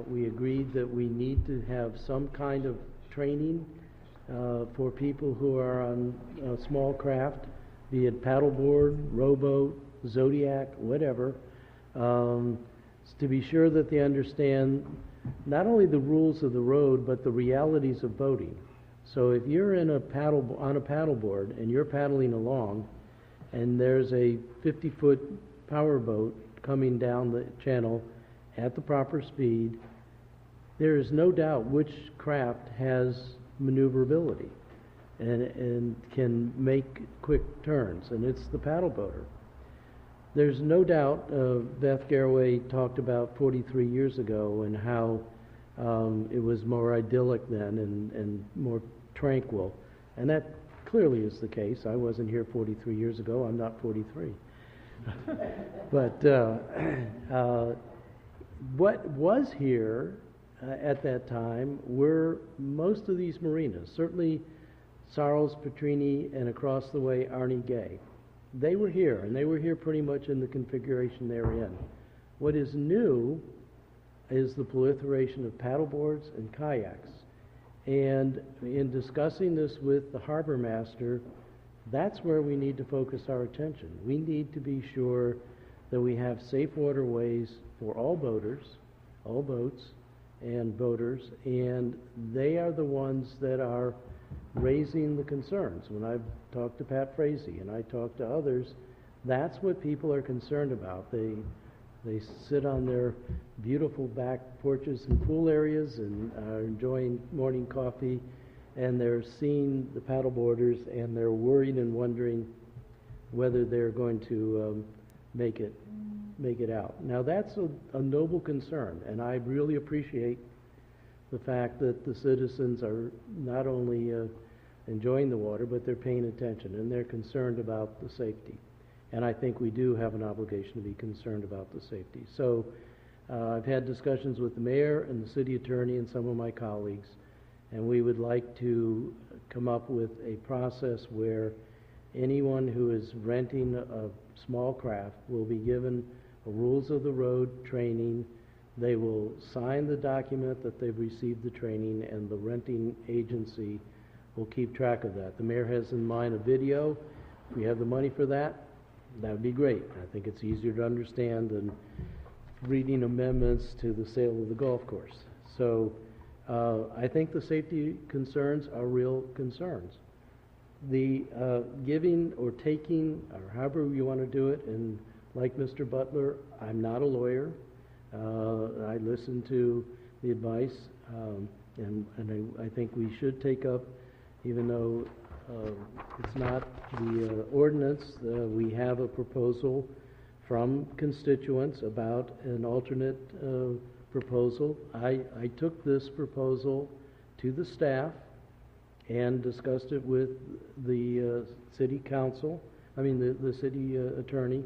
we agreed that we need to have some kind of training for people who are on small craft, be it paddleboard, rowboat, Zodiac, whatever, to be sure that they understand not only the rules of the road, but the realities of boating. So if you're on a paddleboard and you're paddling along, and there's a 50-foot powerboat coming down the channel at the proper speed, there is no doubt which craft has maneuverability and can make quick turns, and it's the paddleboater. There's no doubt Beth Garraway talked about 43 years ago and how it was more idyllic then and more tranquil, and that clearly is the case. I wasn't here 43 years ago. I'm not 43. But what was here at that time were most of these marinas, certainly Sarles, Petrini, and across the way, Arnie Gay. They were here, and they were here pretty much in the configuration they're in. What is new is the proliferation of paddleboards and kayaks. And in discussing this with the harbor master, that's where we need to focus our attention. We need to be sure that we have safe waterways for all boaters, all boats, and boaters, and they are the ones that are raising the concerns. When I've talked to Pat Frazee and I talk to others, that's what people are concerned about. They sit on their beautiful back porches and pool areas and are enjoying morning coffee, and they're seeing the paddleboarders, and they're worried and wondering whether they're going to make it out. Now that's a noble concern, and I really appreciate the fact that the citizens are not only enjoying the water, but they're paying attention, and they're concerned about the safety. And I think we do have an obligation to be concerned about the safety. So I've had discussions with the mayor and the city attorney and some of my colleagues, and we would like to come up with a process where anyone who is renting a small craft will be given a rules of the road training. They will sign the document that they've received the training, and the renting agency will keep track of that. The mayor has in mind a video. If we have the money for that, that would be great. I think it's easier to understand than reading amendments to the sale of the golf course. So I think the safety concerns are real concerns. The giving or taking, or however you want to do it, and like Mr. Butler, I'm not a lawyer. I listen to the advice, and I think we should take up, even though it's not the ordinance, we have a proposal from constituents about an alternate proposal. I took this proposal to the staff and discussed it with the city council, the city attorney.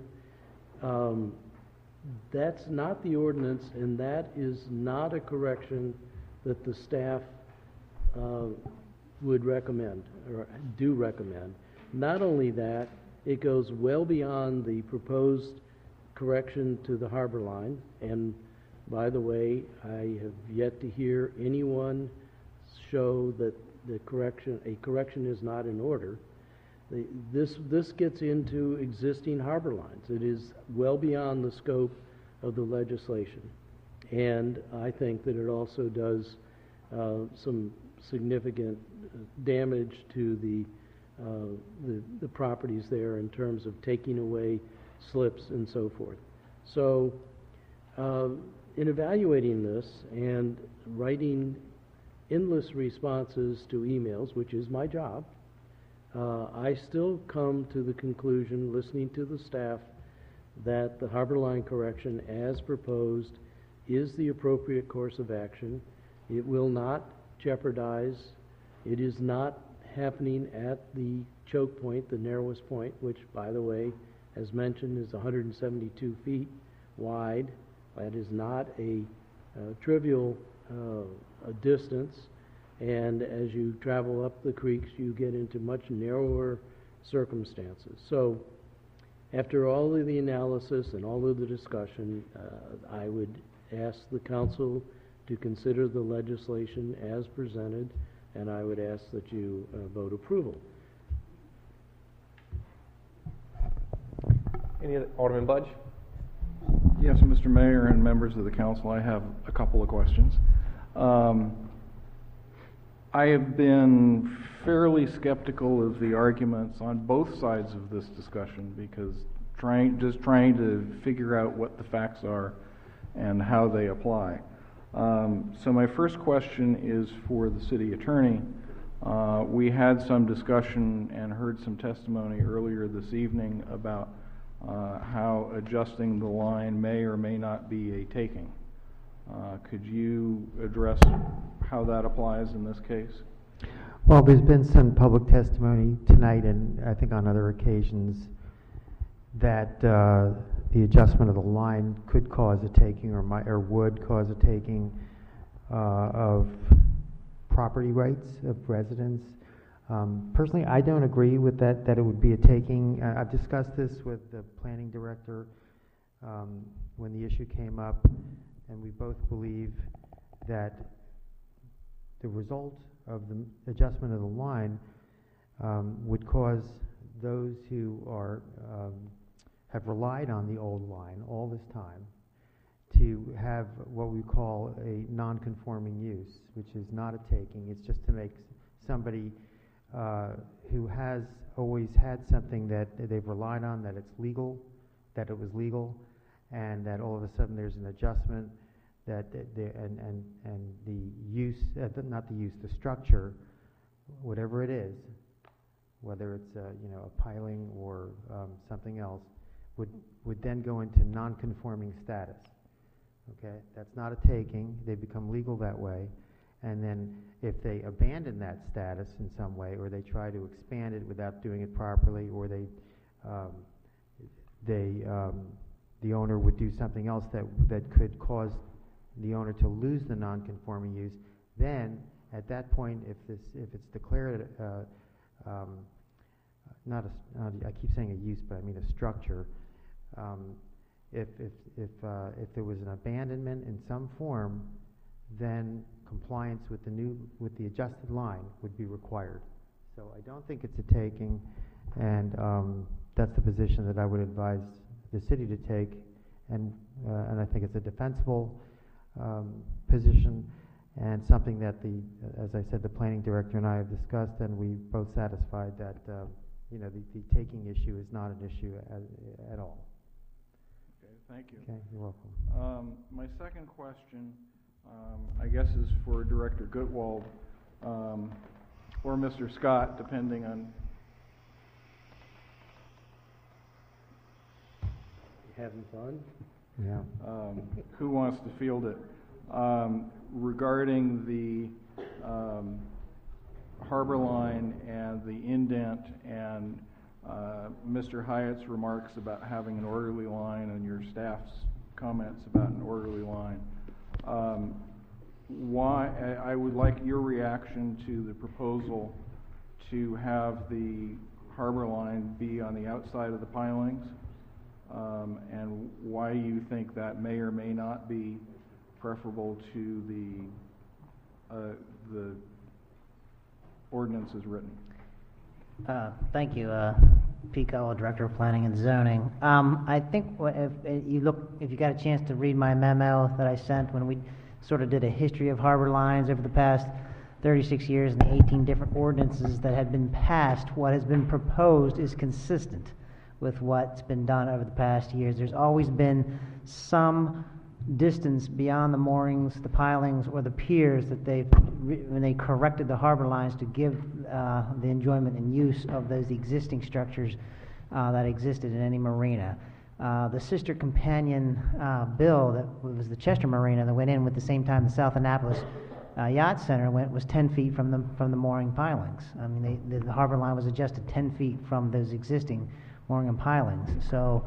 That's not the ordinance, and that is not a correction that the staff would recommend, or do recommend. Not only that, it goes well beyond the proposed correction to the harbor line, and by the way, I have yet to hear anyone show that a correction is not in order. This gets into existing harbor lines. It is well beyond the scope of the legislation. And I think that it also does some significant damage to the properties there in terms of taking away slips and so forth. So in evaluating this and writing endless responses to emails, which is my job, I still come to the conclusion, listening to the staff, that the harbor line correction as proposed is the appropriate course of action. It will not jeopardize. It is not happening at the choke point, the narrowest point, which, by the way, as mentioned, is 172 feet wide. That is not a trivial distance. And as you travel up the creeks, you get into much narrower circumstances. So after all of the analysis and all of the discussion, I would ask the council to consider the legislation as presented, and I would ask that you vote approval. Any other, Alderman Budge? Yes, Mr. Mayor and members of the council, I have a couple of questions. I have been fairly skeptical of the arguments on both sides of this discussion because just trying to figure out what the facts are and how they apply. So my first question is for the city attorney. We had some discussion and heard some testimony earlier this evening about how adjusting the line may or may not be a taking. Could you address how that applies in this case? Well, there's been some public testimony tonight and I think on other occasions that the adjustment of the line could cause a taking or would cause a taking of property rights of residents. Personally, I don't agree with that it would be a taking. I've discussed this with the planning director when the issue came up, and we both believe that the result of the adjustment of the line would cause those who are have relied on the old line all this time to have what we call a non-conforming use, which is not a taking. It's just to make somebody who has always had something that they've relied on, that it's legal, that it was legal, and that all of a sudden there's an adjustment that and the use, not the use, the structure, whatever it is, whether it's a piling or something else, would then go into non-conforming status. Okay, that's not a taking. They become legal that way, and then if they abandon that status in some way, or they try to expand it without doing it properly, or the owner would do something else that could cause the owner to lose the non-conforming use, then at that point, if it's declared I keep saying a use, but I mean a structure. If there was an abandonment in some form, then compliance with the adjusted line would be required. So I don't think it's a taking, and that's the position that I would advise the city to take, and I think it's a defensible position, and something that as I said, the planning director and I have discussed, and we both satisfied that the taking issue is not an issue at all. Okay, thank you. Okay, you're welcome. My second question, I guess, is for Director Gutwald or Mr. Scott, depending on. You having fun? Yeah. Who wants to field it? Regarding the harbor line and the indent and Mr. Hyatt's remarks about having an orderly line and your staff's comments about an orderly line. Why I would like your reaction to the proposal to have the harbor line be on the outside of the pilings, and why you think that may or may not be preferable to the ordinance is written. Thank you, Pete Cowell, Director of Planning and Zoning. I think if you got a chance to read my memo that I sent when we sort of did a history of harbor lines over the past 36 years and the 18 different ordinances that had been passed, what has been proposed is consistent with what's been done over the past years. There's always been some distance beyond the moorings, the pilings, or the piers that when they corrected the harbor lines to give the enjoyment and use of those existing structures that existed in any marina. The sister companion bill that was the Chester Marina that went in with the same time the South Annapolis Yacht Center was 10 feet from the mooring pilings. I mean, the harbor line was adjusted 10 feet from those existing mooring and pilings. So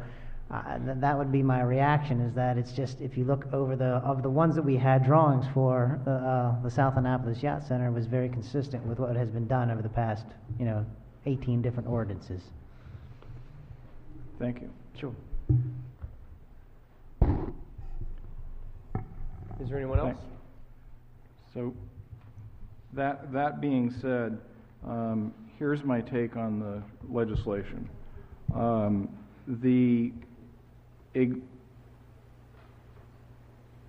that would be my reaction, is that it's just, if you look over of the ones that we had drawings for, the South Annapolis Yacht Center was very consistent with what has been done over the past 18 different ordinances. Thank you. Sure. Is there anyone else? Thanks. So, that being said, here's my take on the legislation.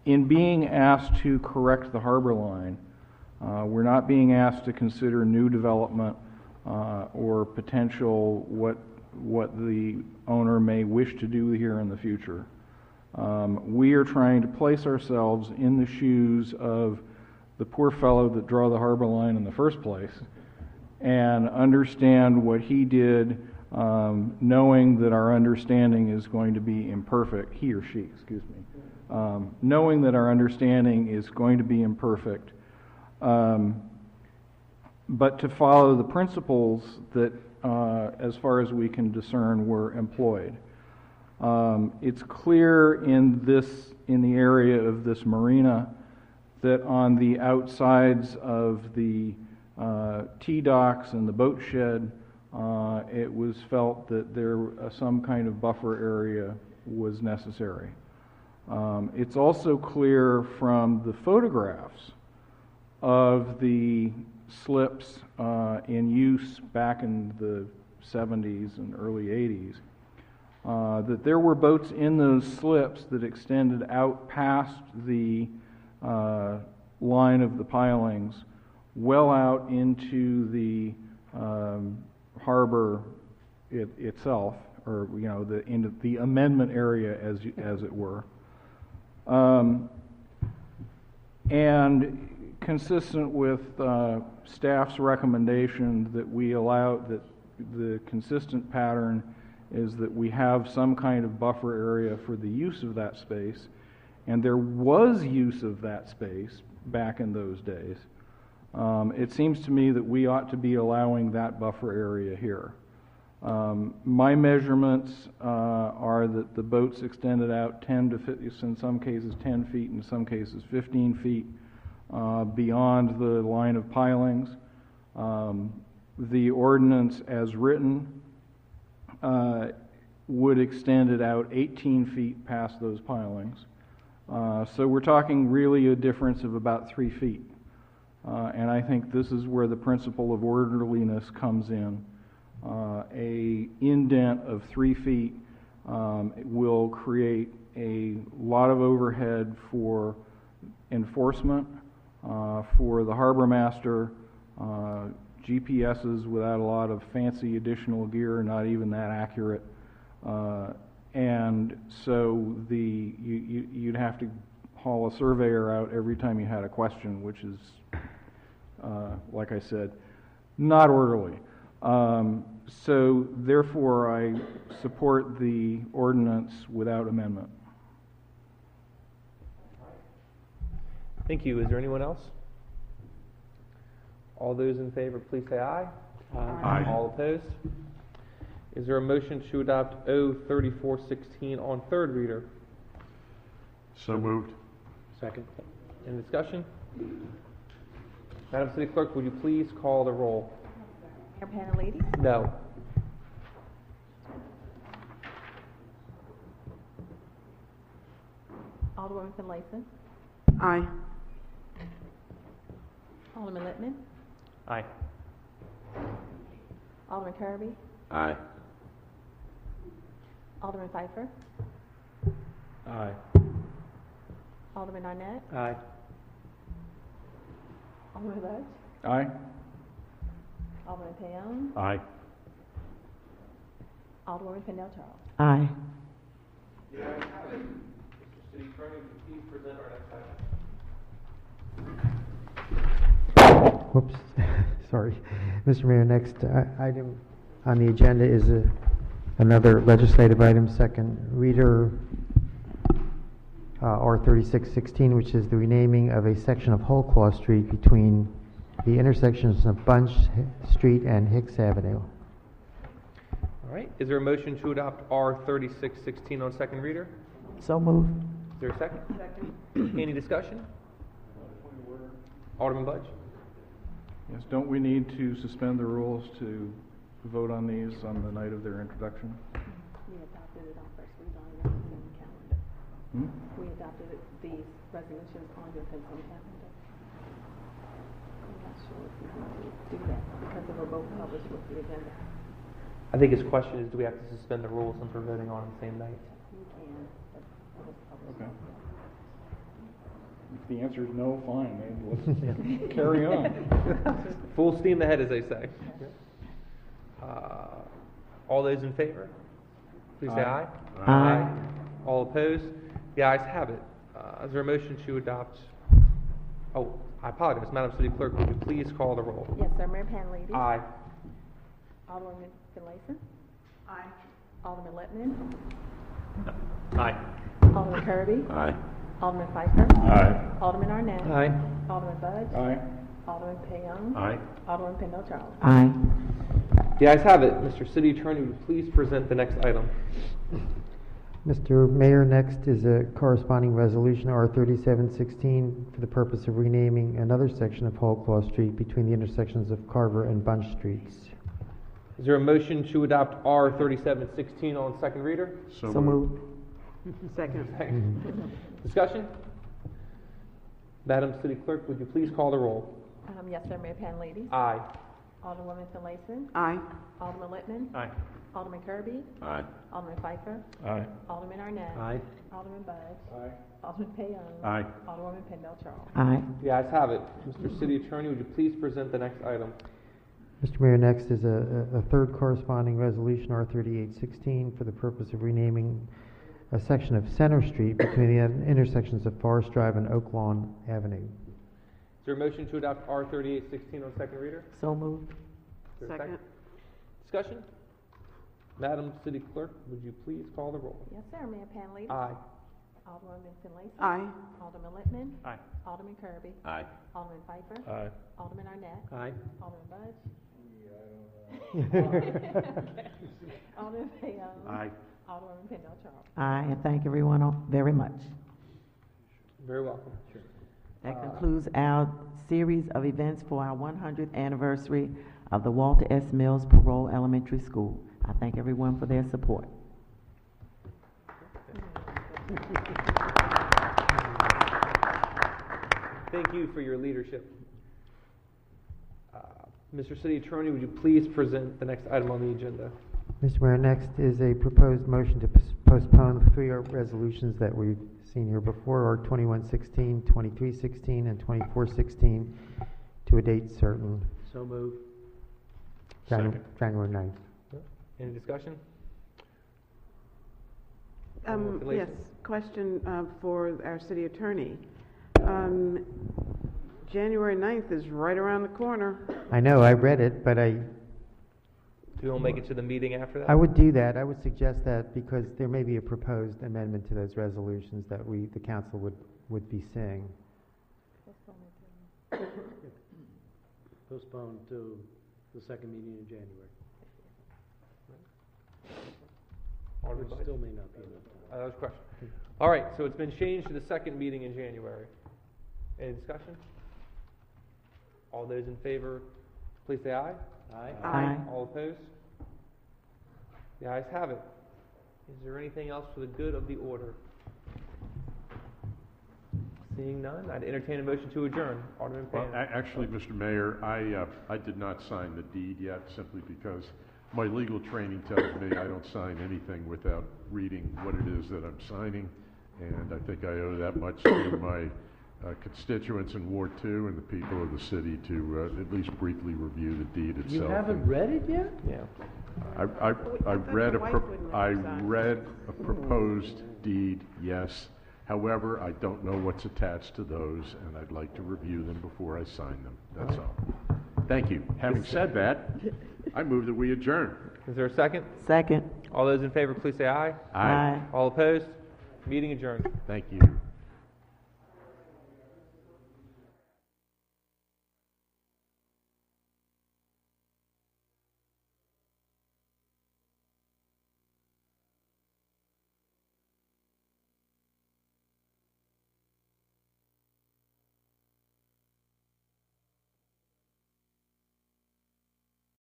In being asked to correct the harbor line, we're not being asked to consider new development or potential what the owner may wish to do here in the future. We are trying to place ourselves in the shoes of the poor fellow that drew the harbor line in the first place and understand what he did, knowing that our understanding is going to be imperfect, he or she, excuse me, knowing that our understanding is going to be imperfect, but to follow the principles that, as far as we can discern, were employed. It's clear in the area of this marina that on the outsides of the T docks and the boat shed, it was felt that some kind of buffer area was necessary. It's also clear from the photographs of the slips in use back in the 70s and early 80s, that there were boats in those slips that extended out past the line of the pilings, well out into the harbor itself, or into the amendment area, as it were, and consistent with staff's recommendation that we allow, that the consistent pattern is that we have some kind of buffer area for the use of that space, and there was use of that space back in those days. It seems to me that we ought to be allowing that buffer area here. My measurements are that the boats extended out 10 to 50, in some cases 10 feet, in some cases 15 feet beyond the line of pilings. The ordinance as written would extend it out 18 feet past those pilings. So we're talking really a difference of about 3 feet. And I think this is where the principle of orderliness comes in. A indent of 3 feet will create a lot of overhead for enforcement, for the harbor master, GPSs without a lot of fancy additional gear, not even that accurate. And so you'd have to haul a surveyor out every time you had a question, which is, like I said, not orderly. So therefore, I support the ordinance without amendment. Thank you. Is there anyone else? All those in favor, please say aye. Aye. All opposed? Is there a motion to adopt O3416 on third reader? So moved. Second. Any discussion? Madam City Clerk, would you please call the roll? Mayor Panelidis? No. Alderwoman Finlayson? Aye. Alderman Littman? Aye. Alderman Kirby? Aye. Alderman Pfeiffer? Aye. Alderman Arnett? Aye. Alderman Budge? Aye. Alderman Payon? Aye. Alderwoman Pendel Charles? Aye. The ayes have it. Mr. City Attorney, would you please present our next item? Whoops, sorry. Mr. Mayor, next item on the agenda is another legislative item, second reader, R3616, which is the renaming of a section of Holclaw Street between the intersections of Bunch Street and Hicks Avenue. All right, is there a motion to adopt R3616 on second reader? So moved. Is there a second? Second. Any discussion? Alderman Budge? Yes, don't we need to suspend the rules to vote on these on the night of their introduction? We adopted it on first read on your consent calendar. We adopted these resolutions on your consent calendar. I'm not sure if we need to do that because they were both published with the agenda. I think his question is, do we have to suspend the rules since we're voting on them the same night? You can, but it was published. Okay. If the answer is no, fine, then let's carry on. Full steam ahead, as they say. All those in favor? Please say aye. Aye. Aye. All opposed? The ayes have it. Is there a motion to adopt? Oh, I apologize. Madam City Clerk, would you please call the roll? Yes, sir. Mayor Panlady? Aye. Alderwoman Finlayson? Aye. Alderman Lippman? Aye. Alderman Kirby? Aye. Alderman Pfeiffer? Aye. Alderman Arnett? Aye. Alderman Budge? Aye. Alderman Payon? Aye. Alderman Pendel Charles? Aye. The ayes have it. Mr. City Attorney, would you please present the next item? Mr. Mayor, next is a corresponding resolution, R3716, for the purpose of renaming another section of Holclaw Street between the intersections of Carver and Bunch Streets. Is there a motion to adopt R3716 on second reader? So moved. Second. Discussion? Madam City Clerk, would you please call the roll? Yes, sir. Mayor Panlady? Aye. Alderwoman Finlayson? Aye. Alderman Lippman? Aye. Alderman Kirby? Aye. Alderman Pfeiffer? Aye. Alderman Arnett? Aye. Alderman Budge? Aye. Alderman Payon? Aye. Alderwoman Pendel Charles? Aye. The ayes have it. Mr. City Attorney, would you please present the next item? Mr. Mayor, next is a third corresponding resolution, R3816, for the purpose of renaming a section of Center Street between the intersections of Forest Drive and Oak Lawn Avenue. Is there a motion to adopt R3816 on second reader? So moved. Is there a Second. Discussion? Madam City Clerk, would you please call the roll? Yes, sir. Mayor Panlady? Aye. Alderwoman Finlayson? Aye. Alderman Lippman? Aye. Alderman Kirby? Aye. Alderman Pfeiffer? Aye. Alderman Arnett? Aye. Alderman Budge? Okay. Alderman Payon? Aye. Alderwoman Pendel Charles? Aye, and thank everyone very much. Very welcome. That concludes our series of events for our 100th anniversary of the Walter S. Mills Parole Elementary School. I thank everyone for their support. Thank you for your leadership. Mr. City Attorney, would you please present the next item on the agenda? Mr. Mayor, next is a proposed motion to postpone the three resolutions that we've seen here before, R2116, 2316, and 2416, to a date certain, So moved. Second. January 9th. Any discussion? Alderman Finlayson? Yes, question for our city attorney. January 9th is right around the corner. I know, I read it, but You won't make it to the meeting after that? I would do that. I would suggest that because there may be a proposed amendment to those resolutions that the council would be seeing. Postponed to the second meeting in January. Alderman Which Budge? still may not be enough time. That was a question. All right, so it's been changed to the second meeting in January. Any discussion? All those in favor, please say aye. Aye. Aye. All opposed? The ayes have it. Is there anything else for the good of the order? Seeing none, I'd entertain a motion to adjourn. Alderman Well, Payne. actually, Mr. Mayor, I did not sign the deed yet, simply because my legal training tells me I don't sign anything without reading what it is that I'm signing, and I think I owe that much to my constituents in Ward 2 and the people of the city to at least briefly review the deed itself. You haven't read it yet? Yeah. I read a proposed deed, yes. However, I don't know what's attached to those, and I'd like to review them before I sign them. That's all. Thank you. Having said that, I move that we adjourn. Is there a second? Second. All those in favor, please say aye. Aye. All opposed? Meeting adjourned. Thank you.